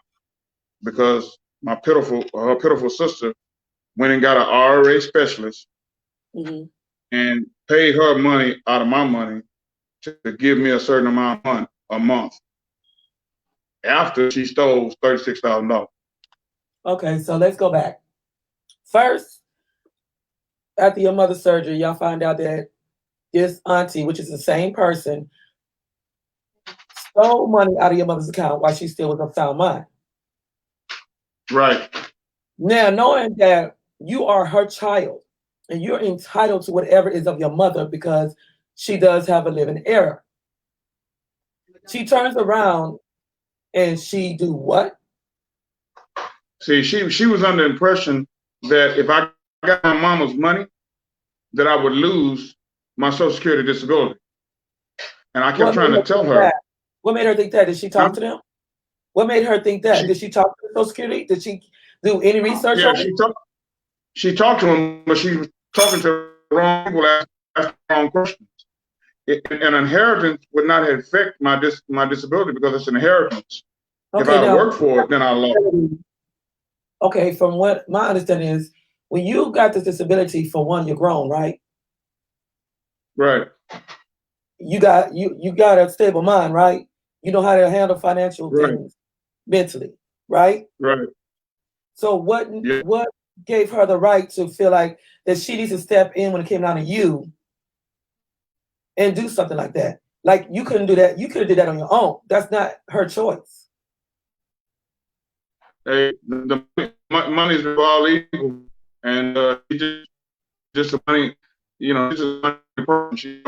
because her pitiful sister went and got an IRA specialist and paid her money out of my money to give me a certain amount of money a month after she stole $36,000. Okay, so let's go back. First, after your mother's surgery, y'all find out that this auntie, which is the same person, stole money out of your mother's account while she still was of sound mind. Right. Now, knowing that you are her child and you're entitled to whatever is of your mother because she does have a living heir. She turns around and she do what? See, she was under the impression that if I got my mama's money, that I would lose my Social Security disability. And I kept trying to tell her. What made her think that? Did she talk to them? What made her think that? Did she talk to Social Security? Did she do any research on it? She talked to them, but she was talking to the wrong people, asking the wrong questions. an inheritance would not affect my disability because it's an inheritance. If Okay, I now, work for it, then I lost. okay, from what my understanding is, when you got this disability, for one, you're grown, right? Right. You got a stable mind, right? You know how to handle financial Right. things mentally, right? Right. So Yeah. what gave her the right to feel like that she needs to step in when it came down to you and do something like that? Like you couldn't do that. You could have did that on your own. That's not her choice. Hey, the money's all equal, and she just a money, she's a money person.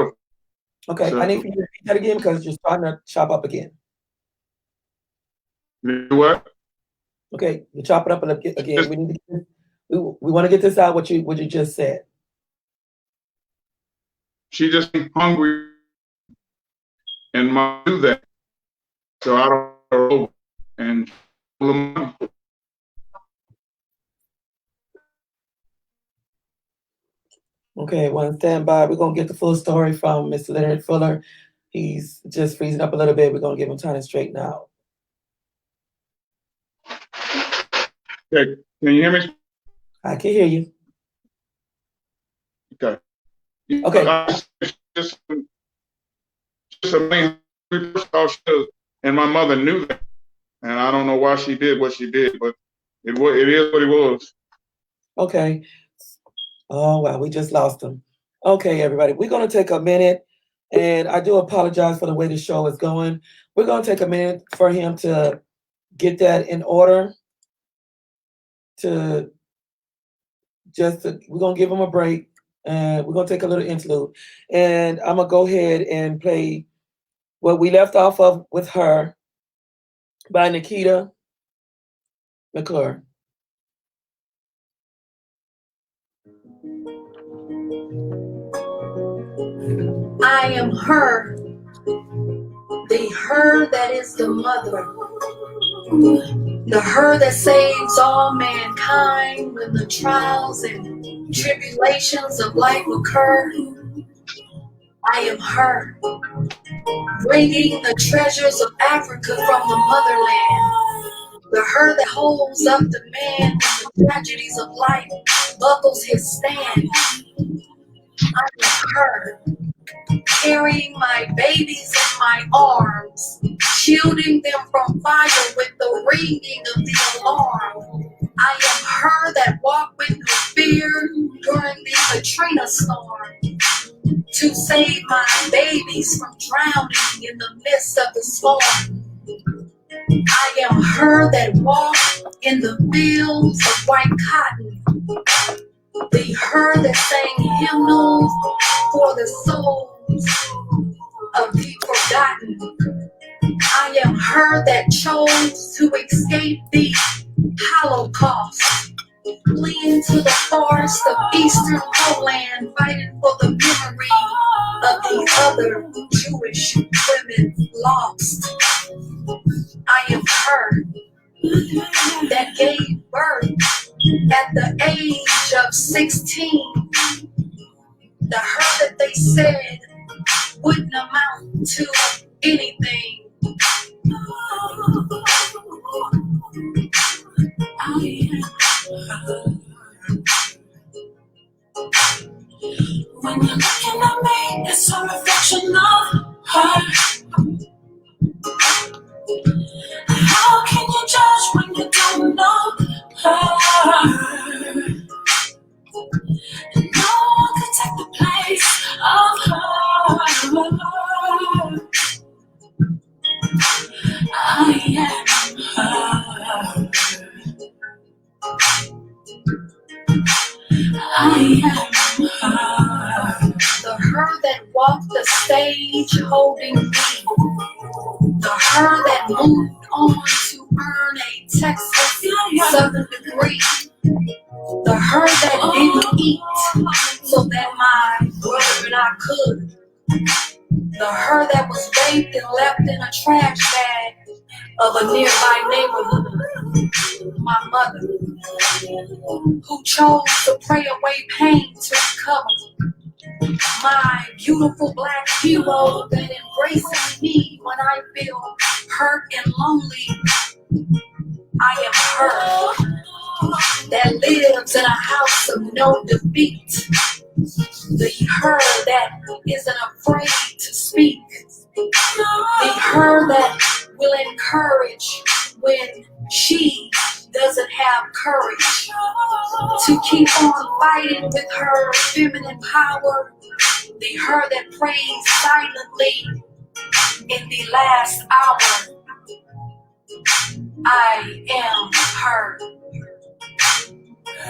Okay, So, I need for you to repeat that again because you're starting to chop up again. You know what? Okay, you chop it up again. We need to we want to get this out. What you just said. She just hungry, and mom do that, so I don't her over and money. Okay, one stand by. We're gonna get the full story from Mr. Leonard Fuller. He's just freezing up a little bit. We're gonna give him time to straighten out. Okay, can you hear me? I can hear you. Okay. Okay. Just a man, and my mother knew that, and I don't know why she did what she did, but it is what it was. Okay. Oh wow, we just lost him. Okay, everybody, we're gonna take a minute, and I do apologize for the way the show is going. We're gonna take a minute for him to get that in order. We're gonna give him a break, and we're gonna take a little interlude, and I'm gonna go ahead and play what we left off of with her by Nikita McClure. I am her, the her that is the mother, the her that saves all mankind when the trials and tribulations of life occur. I am her, bringing the treasures of Africa from the motherland, the her that holds up the man when the tragedies of life buckles his stand. I am her, carrying my babies in my arms, shielding them from fire with the ringing of the alarm. I am her that walked with no fear during the Katrina storm to save my babies from drowning in the midst of the storm. I am her that walked in the fields of white cotton, the her that sang hymnals for the souls of the forgotten. I am her that chose to escape the Holocaust, fleeing to the forest of Eastern Poland, fighting for the memory of the other Jewish women lost. I am her that gave birth at the age of 16, the her that they said wouldn't amount to anything. When you're looking at me, it's a reflection of her. How can you judge when you don't know her? And no one could take the place of her. I am her. I am her. The her that walked the stage holding me. The her that moved on to earn a Texas Southern degree. The her that didn't eat so that my brother and I could. The her that was raped and left in a trash bag of a nearby neighborhood. My mother, who chose to pray away pain to recover. My beautiful black hero that embraces me when I feel hurt and lonely. I am her that lives in a house of no defeat. The her that isn't afraid to speak. The her that will encourage when she doesn't have courage. To keep on fighting with her feminine power. The her that prays silently in the last hour. I am her. I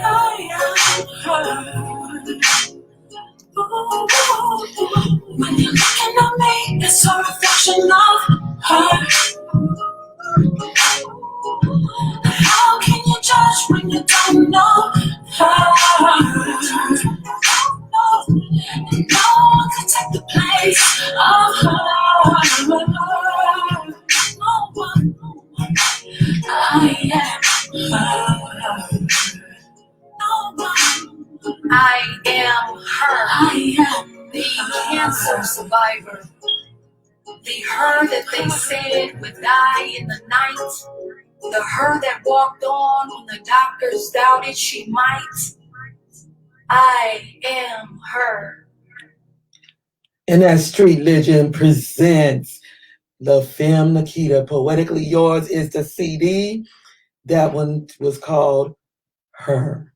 am her. When you're looking at me, it's a reflection of her. How can you judge when you don't know her? No one can take the place of her. No one. I am her. No one. I am her. I am the cancer survivor. The her that they said would die in the night. The her that walked on when the doctors doubted she might. I am her. And that Street Legend presents La Femme Nikita. Poetically Yours is the CD. That one was called Her.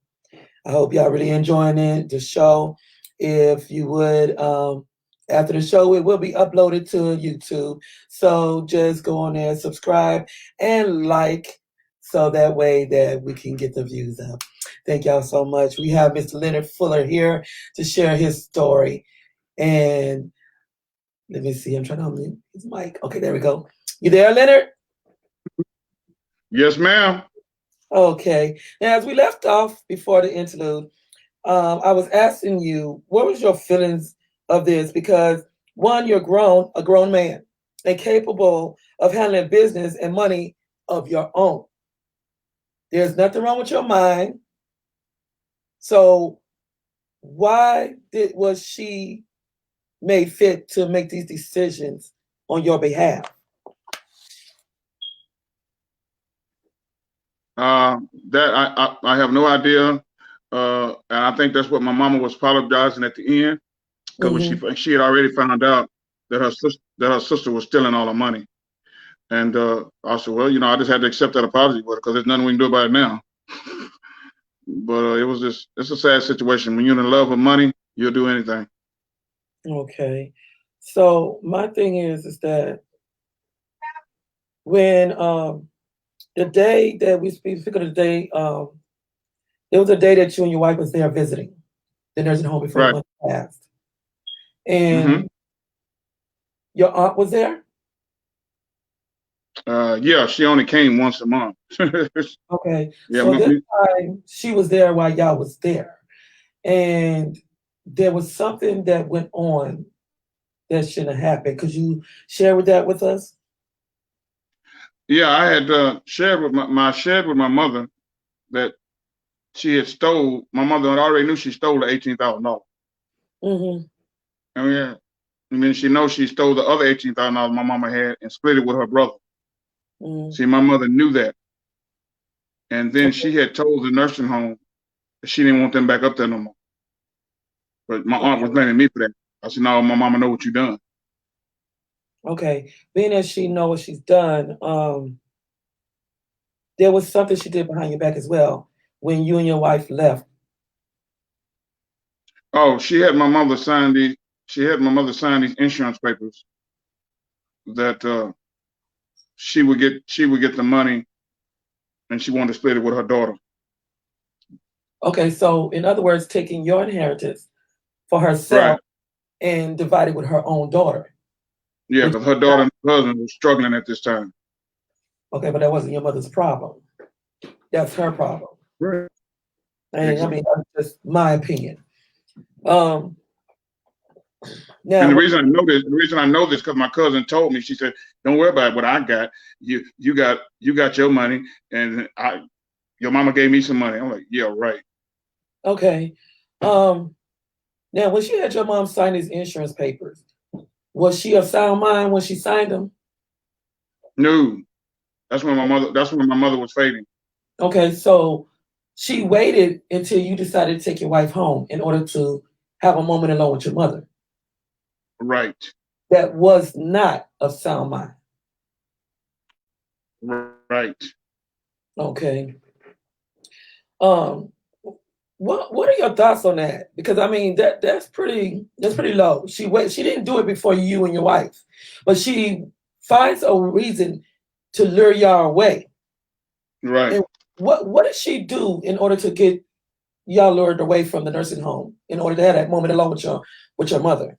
I hope y'all really enjoying it, the show. If you would, after the show, it will be uploaded to YouTube. So just go on there, subscribe, and like, so that way that we can get the views up. Thank y'all so much. We have Mr. Leonard Fuller here to share his story. And let me see, I'm trying to unmute his mic. Okay, there we go. You there, Leonard? Yes, ma'am. Okay. Now, as we left off before the interlude, I was asking you, what was your feelings of this? Because one, you're a grown man, and capable of handling business and money of your own. There's nothing wrong with your mind. So why was she made fit to make these decisions on your behalf? That I have no idea. And I think that's what my mama was apologizing at the end, because she had already found out that her sister was stealing all her money. And I said, well, I just had to accept that apology with her, because there's nothing we can do about it now. But it's a sad situation. When you're in love with money, you'll do anything. Okay. So my thing is that when the day that we speak of the day, there was a day that you and your wife was there visiting the nursing home before the month passed. And your aunt was there? Yeah, she only came once a month. Okay. Yeah, so this time she was there while y'all was there. And there was something that went on that shouldn't have happened. Could you share with us? Yeah, I had shared with my mother that she had stole. My mother already knew she stole the $18,000. And then she knows she stole the other $18,000 my mama had and split it with her brother. See, my mother knew that. And then she had told the nursing home that she didn't want them back up there no more. But my aunt was blaming me for that. I said, no, my mama know what you done. Okay. Being as she know what she's done, there was something she did behind your back as well when you and your wife left. Oh, she had my mother sign these insurance papers that she would get the money, and she wanted to split it with her daughter. Okay, so in other words, taking your inheritance for herself and dividing with her own daughter. Yeah, because her daughter and her husband were struggling at this time. Okay, but that wasn't your mother's problem. That's her problem. Right. And exactly. I mean, that's just my opinion. Now, and the reason I know this, because my cousin told me. She said, "Don't worry about what I got. You got your money, and your mama gave me some money." I'm like, "Yeah, right." Okay. Now, when she had your mom sign these insurance papers, was she of sound mind when she signed them? No, That's when my mother was fading. Okay, so she waited until you decided to take your wife home in order to have a moment alone with your mother. Right. That was not of sound mind. Right. Okay. Um, what are your thoughts on that? Because I mean that's pretty low. She didn't do it before you and your wife, but she finds a reason to lure y'all away. Right. And what did she do in order to get y'all lured away from the nursing home in order to have that moment alone with your mother?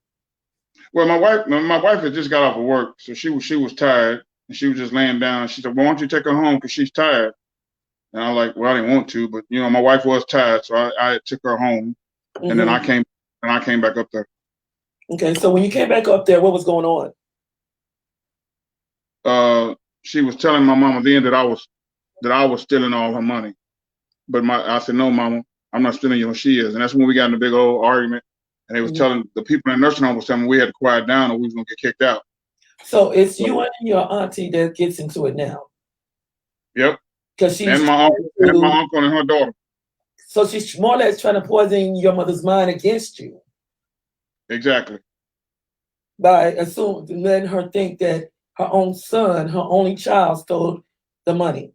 Well, my wife had just got off of work, so she was tired and she was just laying down. She said, "Well, why don't you take her home because she's tired?" And I was like, "Well, I didn't want to, but my wife was tired, so I took her home, and then Hmm. I came back up there. Okay, so when you came back up there, what was going on? She was telling my mama then that I was stealing all her money, but I said, "No, mama, I'm not stealing you. She is." And that's when we got in a big old argument. And they was Mhm. telling the people in the nursing home was telling me we had to quiet down or we was gonna get kicked out. So it's you So, and your auntie that gets into it now yep. because And she's trying my to. uncle and her daughter. So she's more or less trying to poison your mother's mind against you Exactly. by letting her think that her own son, her only child, stole the money.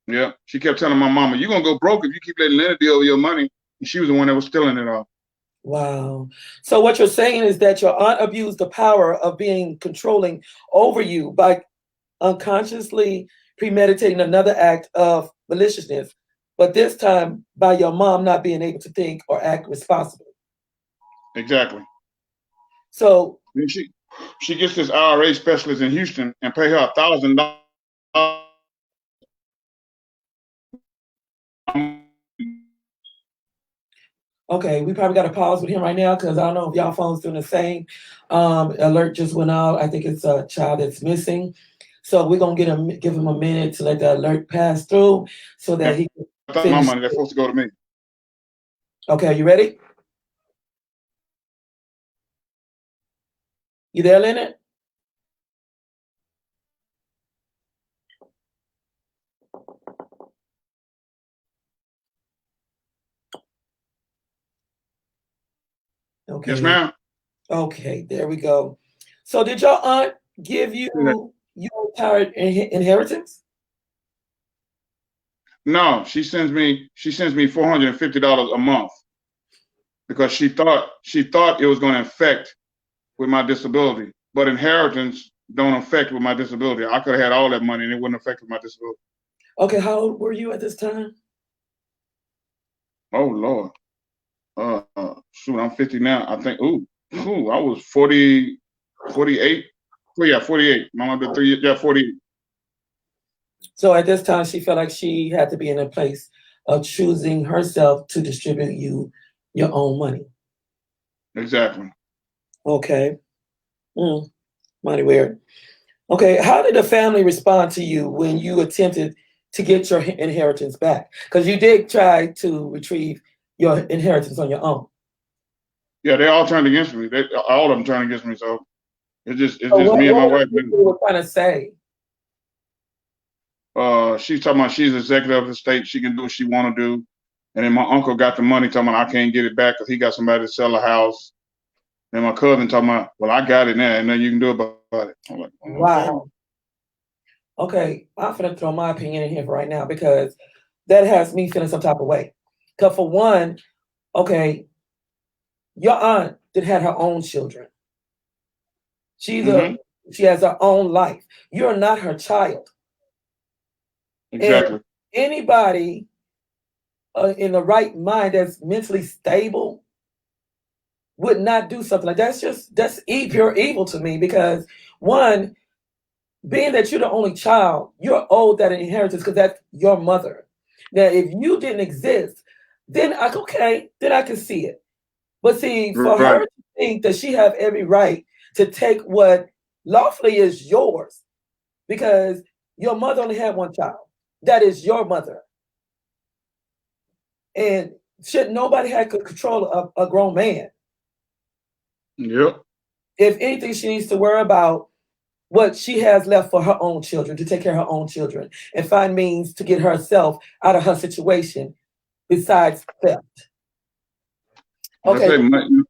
Yeah. She kept telling my mama, "You're gonna go broke if you keep letting Leonard deal with your money." And she was the one that was stealing it all. Wow. So what you're saying is that your aunt abused the power of being controlling over you by unconsciously premeditating another act of maliciousness, but this time by your mom not being able to think or act responsibly. Exactly. So, Then she gets this IRA specialist in Houston and pay her $1,000. okay, we probably got to pause with him right now because I don't know if y'all phone's doing the same. Alert just went out. I think it's a child that's missing. So we're gonna give him a minute to let the alert pass through so that he can My finish. money that's supposed to go to me. Okay, are you ready? You there, Leonard? Yes, Okay. ma'am. Okay, there we go. So did your aunt give you your entire inheritance? No, she sends me $450 a month because she thought it was going to affect with my disability, but inheritance don't affect with my disability. I could have had all that money and it wouldn't affect with my disability. Okay, how old were you at this time? Oh Lord, shoot, I'm 50 now. I think. I was 40, 48. Well, yeah, 48. My mother 3 years. Yeah, 48. So at this time, she felt like she had to be in a place of choosing herself to distribute you your own money. Exactly. Okay. Mm, mighty weird. Okay, how did the family respond to you when you attempted to get your inheritance back? Because you did try to retrieve your inheritance on your own. Yeah, they all turned against me. All of them turned against me. So it's So just me and what my was wife. it you were trying to say? She's talking about she's executive of the state. She can do what she want to do. And then my uncle got the money, talking about I can't get it back because he got somebody to sell a house. And my cousin talking about, well, I got it now, and nothing you can do about it. I'm like, oh, okay. Wow. Okay, I'm gonna throw my opinion in here for right now because that has me feeling some type of way. Because for one, okay, your aunt that had her own children. She's a Mm-hmm. she has her own life. You're not her child. And Exactly. anybody in the right mind that's mentally stable would not do something like that. That's pure evil to me because one, being that you're the only child, you're owed that inheritance because that's your mother. Now, if you didn't exist, then then I can see it. But see, for her Right. to think that she have every right to take what lawfully is yours, because your mother only had one child. That is your mother. And should nobody have control of a grown man. Yep. If anything, she needs to worry about what she has left for her own children, to take care of her own children, and find means to get herself out of her situation besides theft. Like I Okay, say,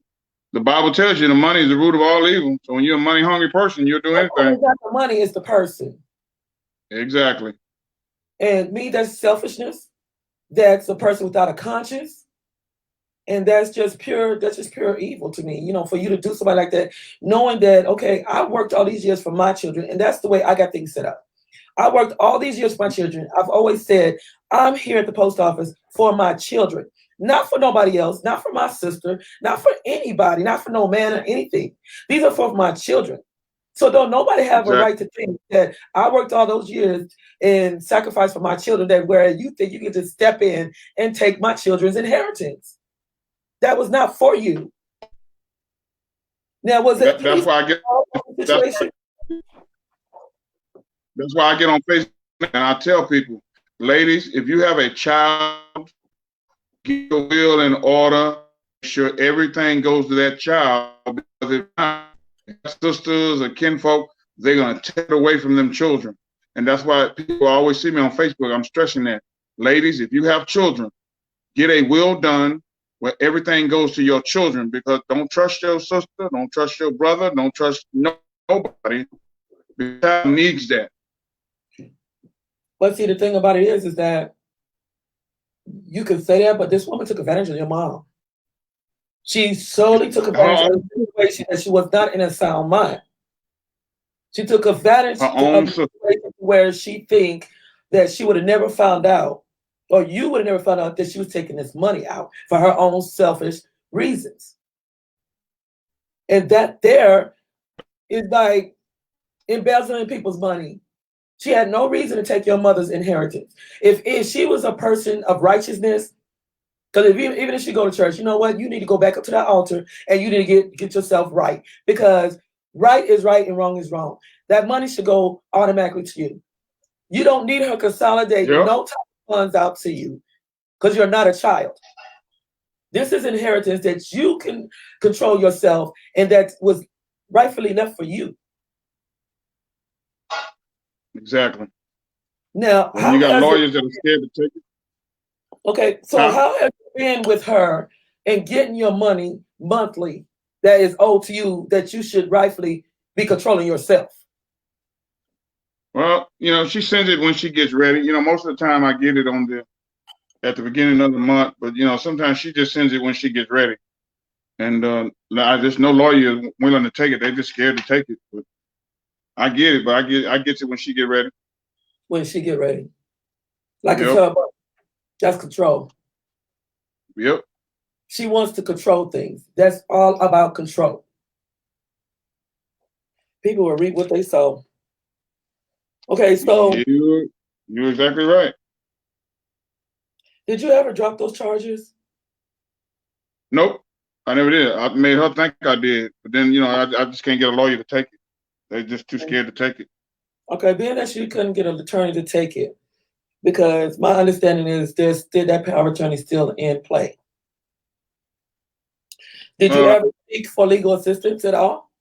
the Bible tells you the money is the root of all evil. So when you're a money hungry person, you'll do anything. it's not the money, it's the person. Exactly. And me, that's selfishness. That's a person without a conscience. And that's just pure evil to me, for you to do somebody like that, knowing that, okay, I worked all these years for my children, and that's the way I got things set up. I worked all these years for my children. I've always said, I'm here at the post office for my children, not for nobody else, not for my sister, not for anybody, not for no man or anything. These are for my children. So don't nobody have a Exactly. right to think that I worked all those years and sacrificed for my children, that whereas you think you can just step in and take my children's inheritance. That was not for you. Now, was it That's why I get. situation? That's why I get on Facebook and I tell people, ladies, if you have a child, get your will in order. Make sure everything goes to that child, because if not, sisters or kinfolk, they're gonna take it away from them children. And that's why people always see me on Facebook. I'm stressing that. Ladies, if you have children, get a will done where everything goes to your children, because don't trust your sister, don't trust your brother, don't trust nobody. The child needs that. But see, the thing about it is that you can say that, but this woman took advantage of your mom. She solely took advantage of the situation that she was not in a sound mind. She took advantage of the situation where she think that she would have never found out, or you would have never found out, that she was taking this money out for her own selfish reasons. And that there is like embezzling people's money. She had no reason to take your mother's inheritance. If she was a person of righteousness, because even if she go to church, you know what? You need to go back up to that altar and you need to get yourself right, because right is right and wrong is wrong. That money should go automatically to you. You don't need her consolidating no type of funds out to you, because you're not a child. This is inheritance that you can control yourself, and that was rightfully left for you. Exactly. Now, well, you got lawyers that are scared to take it. Okay, so how have you been with her and getting your money monthly that is owed to you, that you should rightfully be controlling yourself? Well, she sends it when she gets ready. Most of the time I get it at the beginning of the month, but sometimes she just sends it when she gets ready. And I just no lawyer is willing to take it. They're just scared to take it. But I get it, but I get it when she get ready. When she get ready. Like it's her money. That's control. Yep. She wants to control things. That's all about control. People will reap what they sow. Okay, so you're exactly right. Did you ever drop those charges? Nope, I never did. I made her think I did, but then I just can't get a lawyer to take it. They're just too scared to take it. Okay, being that she couldn't get an attorney to take it, because my understanding is there's still that power of attorney still in play. Did you ever seek for legal assistance at all?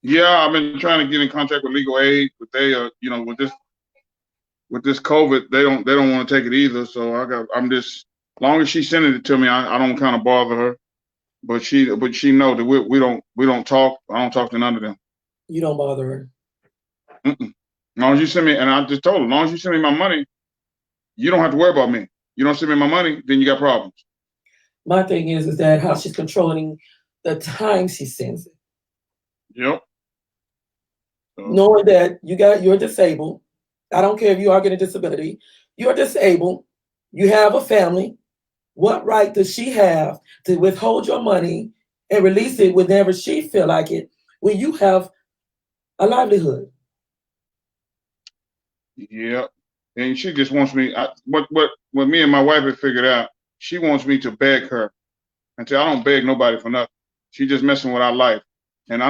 Yeah, I've been trying to get in contact with legal aid, but they with this COVID, they don't want to take it either. So I'm just, as long as she's sending it to me, I don't kind of bother her. But she know that we don't talk. I don't talk to none of them. You don't bother her. As long as you send me, and I just told her, as long as you send me my money, you don't have to worry about me. You don't send me my money, then you got problems. My thing is that how she's controlling the time she sends it. Yep. Knowing that you're disabled. I don't care if you are getting a disability. You're disabled. You have a family. What right does she have to withhold your money and release it whenever she feel like it, when you have a livelihood? Yeah, and she just wants me. What me and my wife have figured out, she wants me to beg her, and say I don't beg nobody for nothing. She just messing with our life, and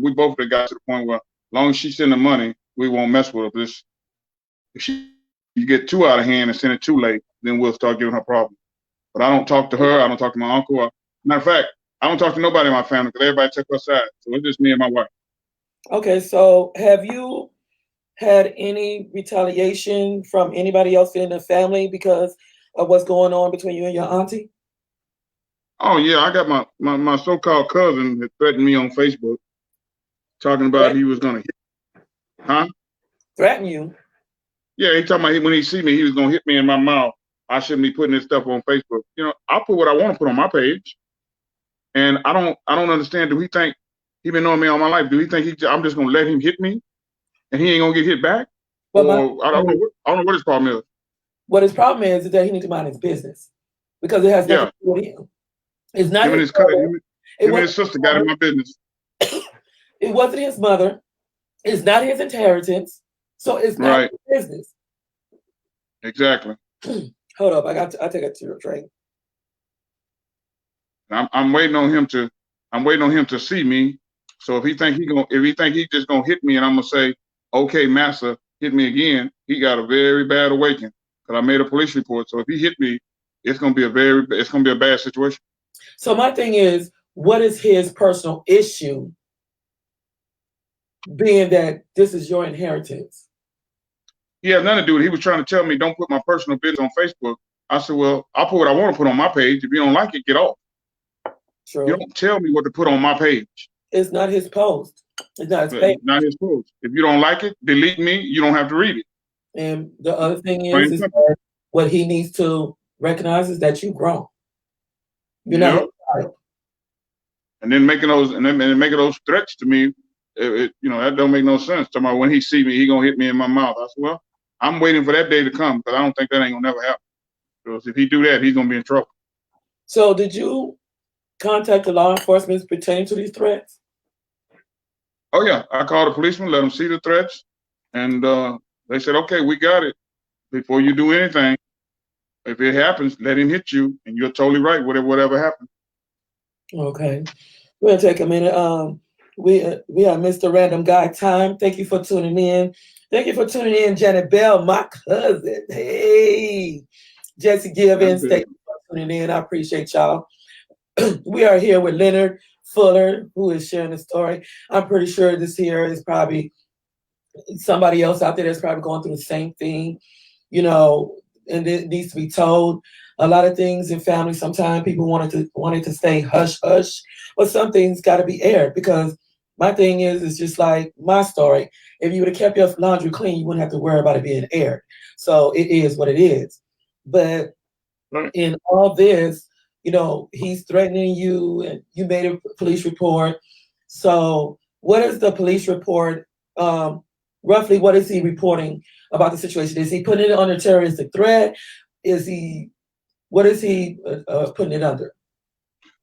we both have got to the point where, as long as she send the money, we won't mess with her. If you get too out of hand and send it too late, then we'll start giving her problems. But I don't talk to her. I don't talk to my uncle. Matter of fact, I don't talk to nobody in my family because everybody took her side. So it's just me and my wife. Okay, so have you had any retaliation from anybody else in the family because of what's going on between you and your auntie? Oh yeah, I got my so-called cousin that threatened me on Facebook, talking about Threat- he was gonna hit. Huh? Threaten you? Yeah, he talking about when he see me, he was gonna hit me in my mouth. I shouldn't be putting this stuff on Facebook. You know, I'll put what I want to put on my page. And I don't understand. Do he think he been knowing me all my life? Do he think I'm just gonna let him hit me and he ain't gonna get hit back? But Or I don't know what his problem is. what his problem is that he needs to mind his business because it has nothing Yeah, to do with him. It's not him and his his cousin, mother. It him and wasn't his sister got in my business. it wasn't his mother. It's not his inheritance. So it's not Right, his business. exactly. Hold up, I take it to your train. I'm waiting on him to see me. So if he think he just gonna hit me and I'm gonna say, okay, massa, hit me again, he got a very bad awakening. Because I made a police report. So if he hit me, it's gonna be a bad situation. So my thing is, what is his personal issue being that this is your inheritance? He has nothing to do with it. He was trying to tell me don't put my personal business on Facebook. I said, well, I'll put what I want to put on my page. If you don't like it, get off. True. You don't tell me what to put on my page. It's not his post. It's not his page. Not his post. If you don't like it, delete me. You don't have to read it. And the other thing Plain is simple. that what he needs to recognize is that you've grown. You're not Yep. his child. And then making those threats to me, that don't make no sense. Talking about when he see me, he gonna hit me in my mouth. I said, well, I'm waiting for that day to come because I don't think that ain't gonna never happen. Because if he do that, he's gonna be in trouble. So did you contact the law enforcement pertaining to these threats? Oh yeah, I called the policeman, let them see the threats, and they said, okay, we got it. Before you do anything, if it happens, let him hit you, and you're totally right. Whatever happens. Okay. We're gonna take a minute. We have Mr. Random Guy Time. Thank you for tuning in. Thank you for tuning in, Janet Bell, my cousin. Hey, Jesse Givens. Thank you for tuning in. I appreciate y'all. We are here with Leonard Fuller, who is sharing the story. I'm pretty sure this here is probably somebody else out there that's probably going through the same thing, and it needs to be told. A lot of things in family, sometimes people wanted to stay hush hush, but some things got to be aired because my thing is, it's just like my story. If you would have kept your laundry clean, you wouldn't have to worry about it being aired. So it is what it is. But in all this, he's threatening you and you made a police report. So what is the police report? Roughly, what is he reporting about the situation? Is he putting it under terroristic threat? What is he putting it under?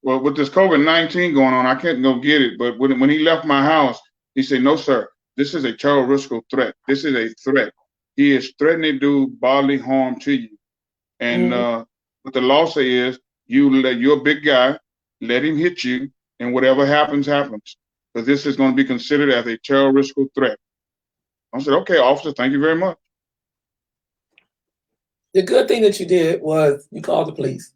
Well, with this COVID-19 going on, I couldn't go get it. But when he left my house, he said, no, sir, this is a terroristical threat. This is a threat. He is threatening to do bodily harm to you. And what the law say is, you're a big guy, let him hit you, and whatever happens, happens. Because this is going to be considered as a terroristical threat. I said, okay, officer, thank you very much. The good thing that you did was you called the police.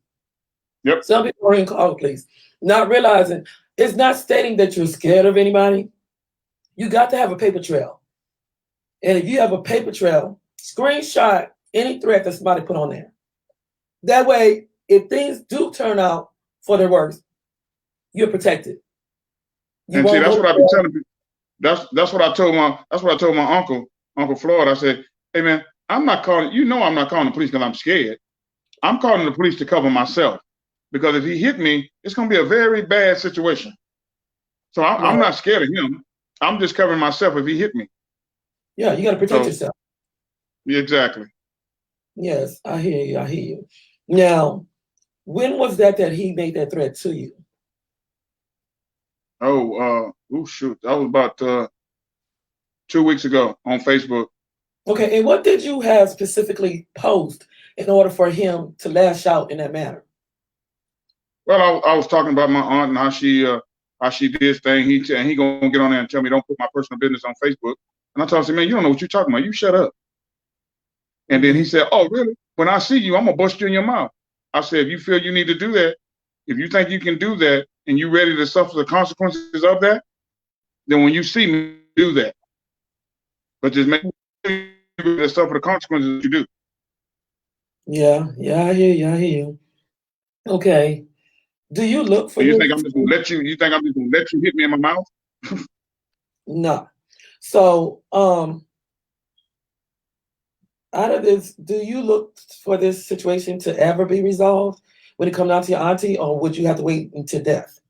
Yep. Some people don't even call the police, not realizing it's not stating that you're scared of anybody. You got to have a paper trail. And if you have a paper trail, screenshot any threat that somebody put on there. That way, if things do turn out for the worst, you're protected. And see, that's what I've been telling people. That's what I told my Uncle Floyd. I said, hey man, I'm not calling the police because I'm scared. I'm calling the police to cover myself. Because if he hit me, it's going to be a very bad situation. So I'm not scared of him. I'm just covering myself if he hit me. Yeah, you got to protect yourself. Yeah, exactly. Yes, I hear you. Now, when was that he made that threat to you? Oh shoot. That was about 2 weeks ago on Facebook. Okay, and what did you have specifically post in order for him to lash out in that manner? Well, I was talking about my aunt and how she did this thing. He gonna get on there and tell me don't put my personal business on Facebook. And I told him, man, you don't know what you're talking about. You shut up. And then he said, oh, really? When I see you, I'm gonna bust you in your mouth. I said, if you feel you need to do that, if you think you can do that, and you ready to suffer the consequences of that, then when you see me do that. But just make sure you ready to suffer the consequences you do. Yeah, yeah, I hear you. I hear you. Okay. Do you look So for you this? think I'm just gonna let you think I'm just gonna let you hit me in my mouth? No. So, out of this, do you look for this situation to ever be resolved when it comes down to your auntie, or would you have to wait until death?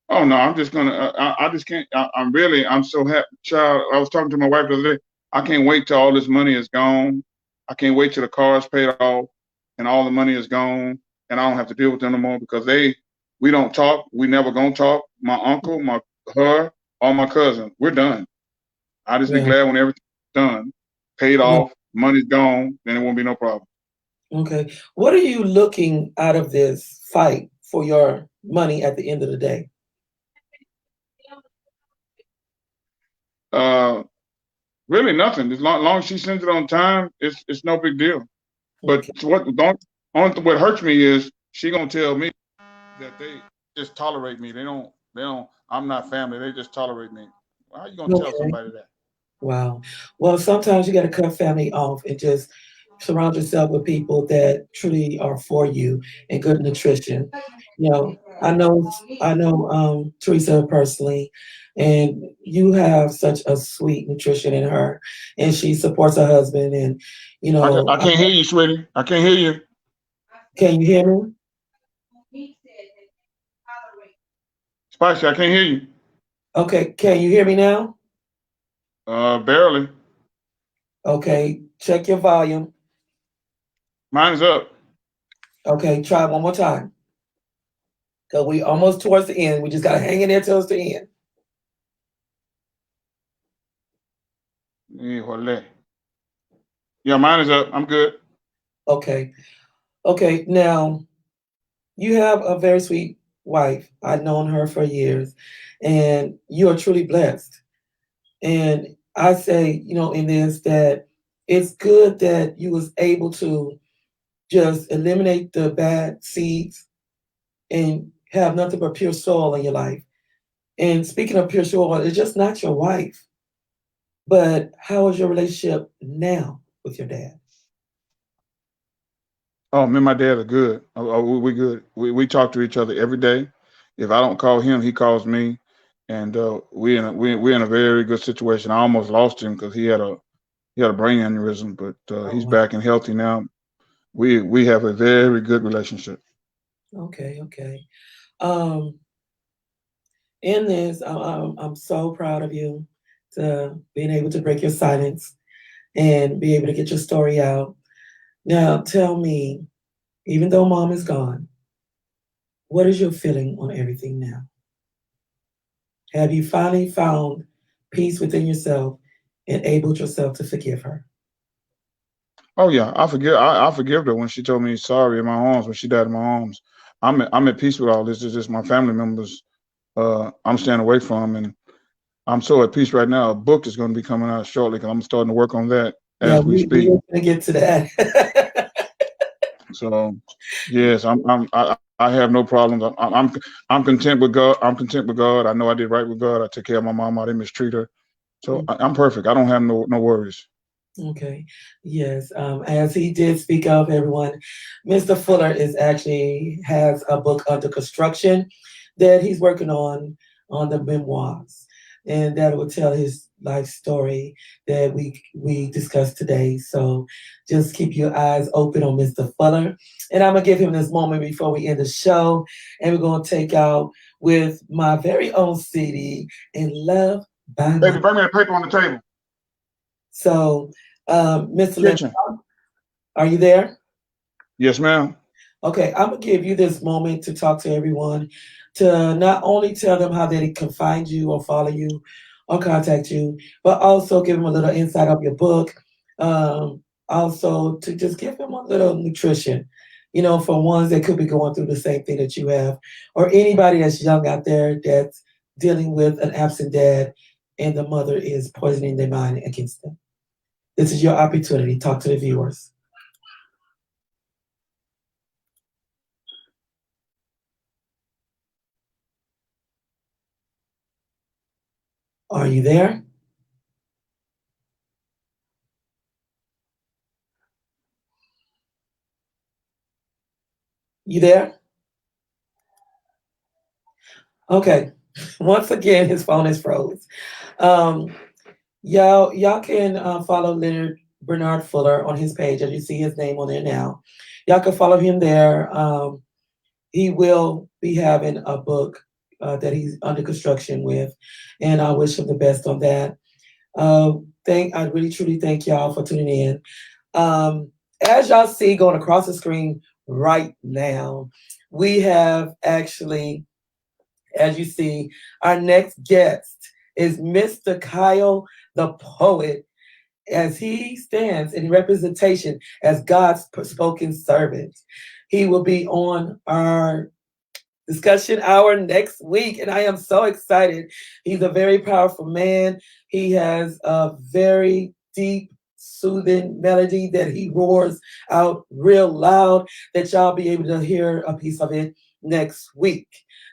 Oh no, I'm just gonna. I just can't. I'm so happy, child. I was talking to my wife the other day. I can't wait till all this money is gone. I can't wait till the car is paid off and all the money is gone, and I don't have to deal with them no more because we don't talk. We never gonna talk. My uncle, her, or my cousin, we're done. I just be Yeah. glad when everything's done, paid Yeah. off, money's gone, then it won't be no problem. Okay. What are you looking out of this fight for your money at the end of the day? Uh, Really nothing. Long as she sends it on time, it's no big deal. But Okay. what hurts me is she gonna tell me that they just tolerate me. They don't. I'm not family. They just tolerate me. How you gonna tell Okay. somebody that? Wow. Well, sometimes you got to cut family off and just surround yourself with people that truly are for you and good nutrition. I know Teresa personally, and you have such a sweet nutrition in her, and she supports her husband. And I can't hear you, sweetie. I can't hear you. can you hear me? Spicy, I can't hear you. Okay, can you hear me now? Barely. Okay, check your volume. Mine's up. Okay, try one more time. Cause we almost towards the end. We just gotta hang in there till it's the end. Yeah, mine is up. I'm good. Okay. Okay. Now you have a very sweet wife. I've known her for years, and you are truly blessed. And I say, in this that it's good that you was able to just eliminate the bad seeds and have nothing but pure soil in your life. And speaking of pure soil, it's just not your wife, but how is your relationship now with your dad? Oh, me and my dad are good. We good. We talk to each other every day. If I don't call him, he calls me, and we're in a very good situation. I almost lost him because he had a brain aneurysm, but Oh, he's wow. back and healthy now. We have a very good relationship. Okay, okay. Um, in this, I'm so proud of you to being able to break your silence and be able to get your story out. Now, tell me, even though mom is gone, what is your feeling on everything now? Have you finally found peace within yourself and able yourself to forgive her? Oh yeah, I forgive her when she told me sorry in my arms when she died in my arms. I'm at peace with all this. It's just my family members. I'm staying away from, and I'm so at peace right now. A book is going to be coming out shortly because I'm starting to work on that Yeah, as we we speak. are gonna get to that. So, yes, I have no problems. I'm content with God. I'm content with God. I know I did right with God. I took care of my mom. I didn't mistreat her. So I'm perfect. I don't have no worries. Okay. Yes. As he did speak of everyone, Mr. Fuller is actually has a book under construction that he's working on the memoirs, and that will tell his life story that we discussed today. So just keep your eyes open on Mr. Fuller, and I'm gonna give him this moment before we end the show, and we're gonna take out with my very own CD and Love by My. Baby, bring me a paper on the table. So, Mr. Lynn, Kitchen. are you there? Yes, ma'am. Okay, I'm gonna give you this moment to talk to everyone, to not only tell them how they can find you or follow you or contact you, but also give them a little insight of your book. Also to just give them a little nutrition, for ones that could be going through the same thing that you have, or anybody that's young out there that's dealing with an absent dad and the mother is poisoning their mind against them. This is your opportunity. Talk to the viewers. Are you there? You there? Okay. Once again, his phone is froze. Um, y'all can follow Leonard Bernard Fuller on his page, as you see his name on there now. Y'all can follow him there. He will be having a book that he's under construction with, and I wish him the best on that. I really truly thank y'all for tuning in. As y'all see going across the screen right now, we have actually, as you see, our next guest is Mr. Kyle the Poet, as he stands in representation as God's spoken servant. He will be on our discussion hour next week, and I am so excited. He's a very powerful man. He has a very deep, soothing melody that he roars out real loud that y'all be able to hear a piece of it next week.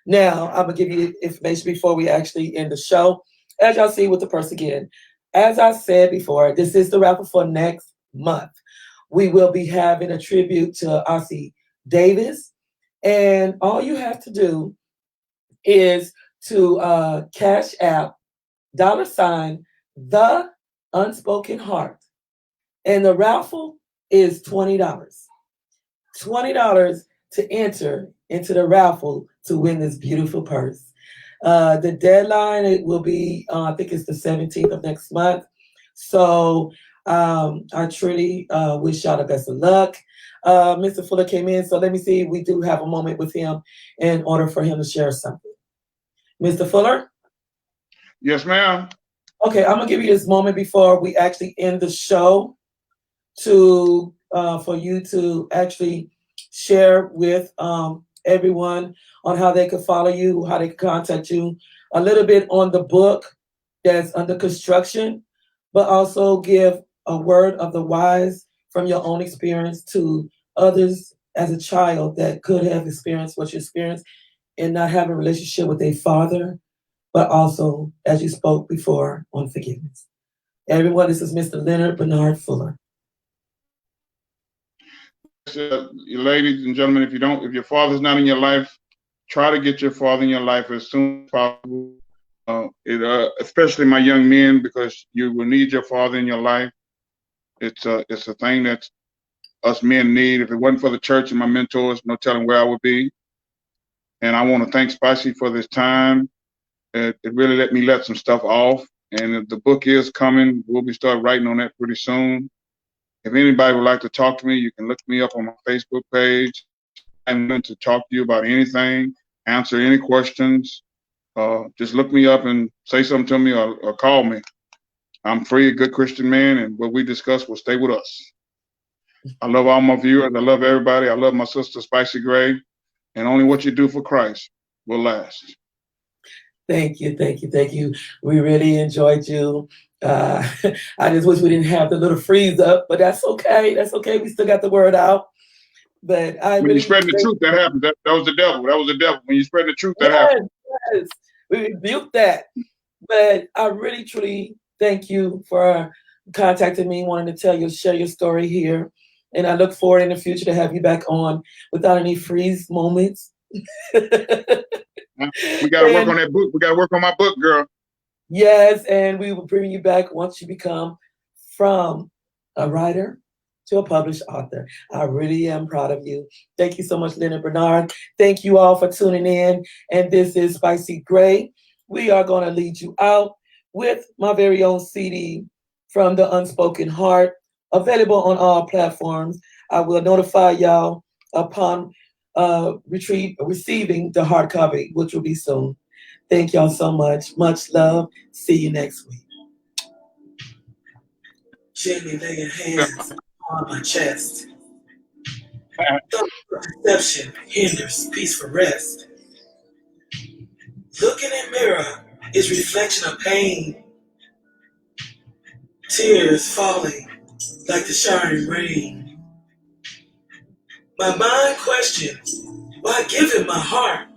Now, I'm gonna give you information before we actually end the show. As y'all see with the purse again, as I said before, this is the raffle for next month. We will be having a tribute to Ossie Davis, and all you have to do is to cash app $ the Unspoken Heart. And the raffle is $20. $20 to enter into the raffle to win this beautiful purse. The deadline, it will be, I think it's the 17th of next month. So I truly wish y'all the best of luck. Mr. Fuller came in, so let me see. We do have a moment with him in order for him to share something. Mr. Fuller? Yes, ma'am. Okay, I'm gonna give you this moment before we actually end the show to for you to actually share with everyone on how they could follow you, how they could contact you, a little bit on the book that's under construction, but also give a word of the wise from your own experience to others as a child that could have experienced what you experienced and not having a relationship with a father, but also, as you spoke before, on forgiveness. Everyone, this is Mr. Leonard Bernard Fuller. Ladies and gentlemen, if your father's not in your life, try to get your father in your life as soon as possible. Especially my young men, because you will need your father in your life. It's a thing that us men need. If it wasn't for the church and my mentors, no telling where I would be. And I want to thank Spicy for this time. It really let me let some stuff off. And the book is coming. We'll be start writing on that pretty soon. If anybody would like to talk to me, you can look me up on my Facebook page. I'm willing to talk to you about anything, answer any questions. Just look me up and say something to me or call me. I'm free, a good Christian man, and what we discuss will stay with us. I love all my viewers. I love everybody. I love my sister, Spicy Gray. And only what you do for Christ will last. Thank you, thank you, thank you. We really enjoyed you. I just wish we didn't have the little freeze up, but that's okay. That's okay. We still got the word out. But I when really you spread the truth, that happens. That was the devil. That was the devil. When you spread the truth, that happens. Yes, we rebuked that. But I really, truly thank you for contacting me, wanting to share your story here. And I look forward in the future to have you back on without any freeze moments. We got to work on that book. We got to work on my book, girl. Yes, and we will bring you back once you become from a writer to a published author. I really am proud of you. Thank you so much, Leonard Bernard. Thank you all for tuning in. And this is Spicy Gray. We are going to lead you out with my very own CD from the Unspoken Heart, available on all platforms. I will notify y'all upon receiving the hard copy, which will be soon. Thank y'all so much. Much love. See you next week. Gently lay your hands on my chest. Thought perception hinders peaceful rest. Looking in mirror is reflection of pain. Tears falling like the showering rain. My mind questions, why give him my heart?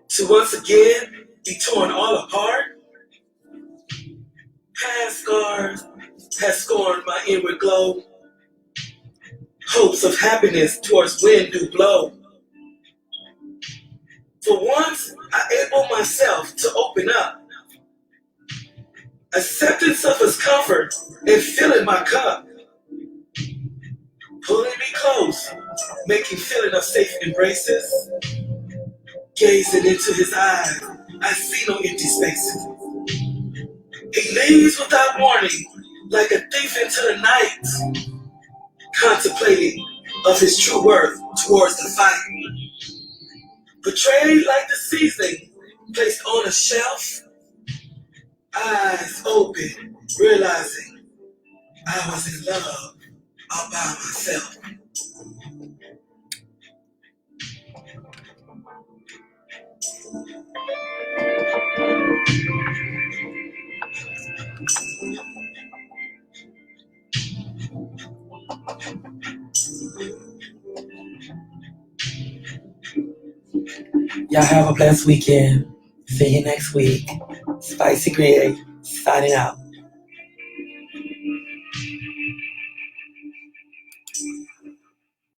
To once again be torn all apart? Past scars has scorned my inward glow. Hopes of happiness towards wind do blow. For once, I able myself to open up. Acceptance of his comfort and filling my cup. Pulling me close, making feeling of safe embraces. Gazing into his eyes, I see no empty spaces. He leaves without warning, like a thief into the night, contemplating of his true worth towards the fight. Betrayed like the seasoning, placed on a shelf, eyes open, realizing I was in love all by myself. Y'all have a blessed weekend. See you next week. Spicy Create, signing out.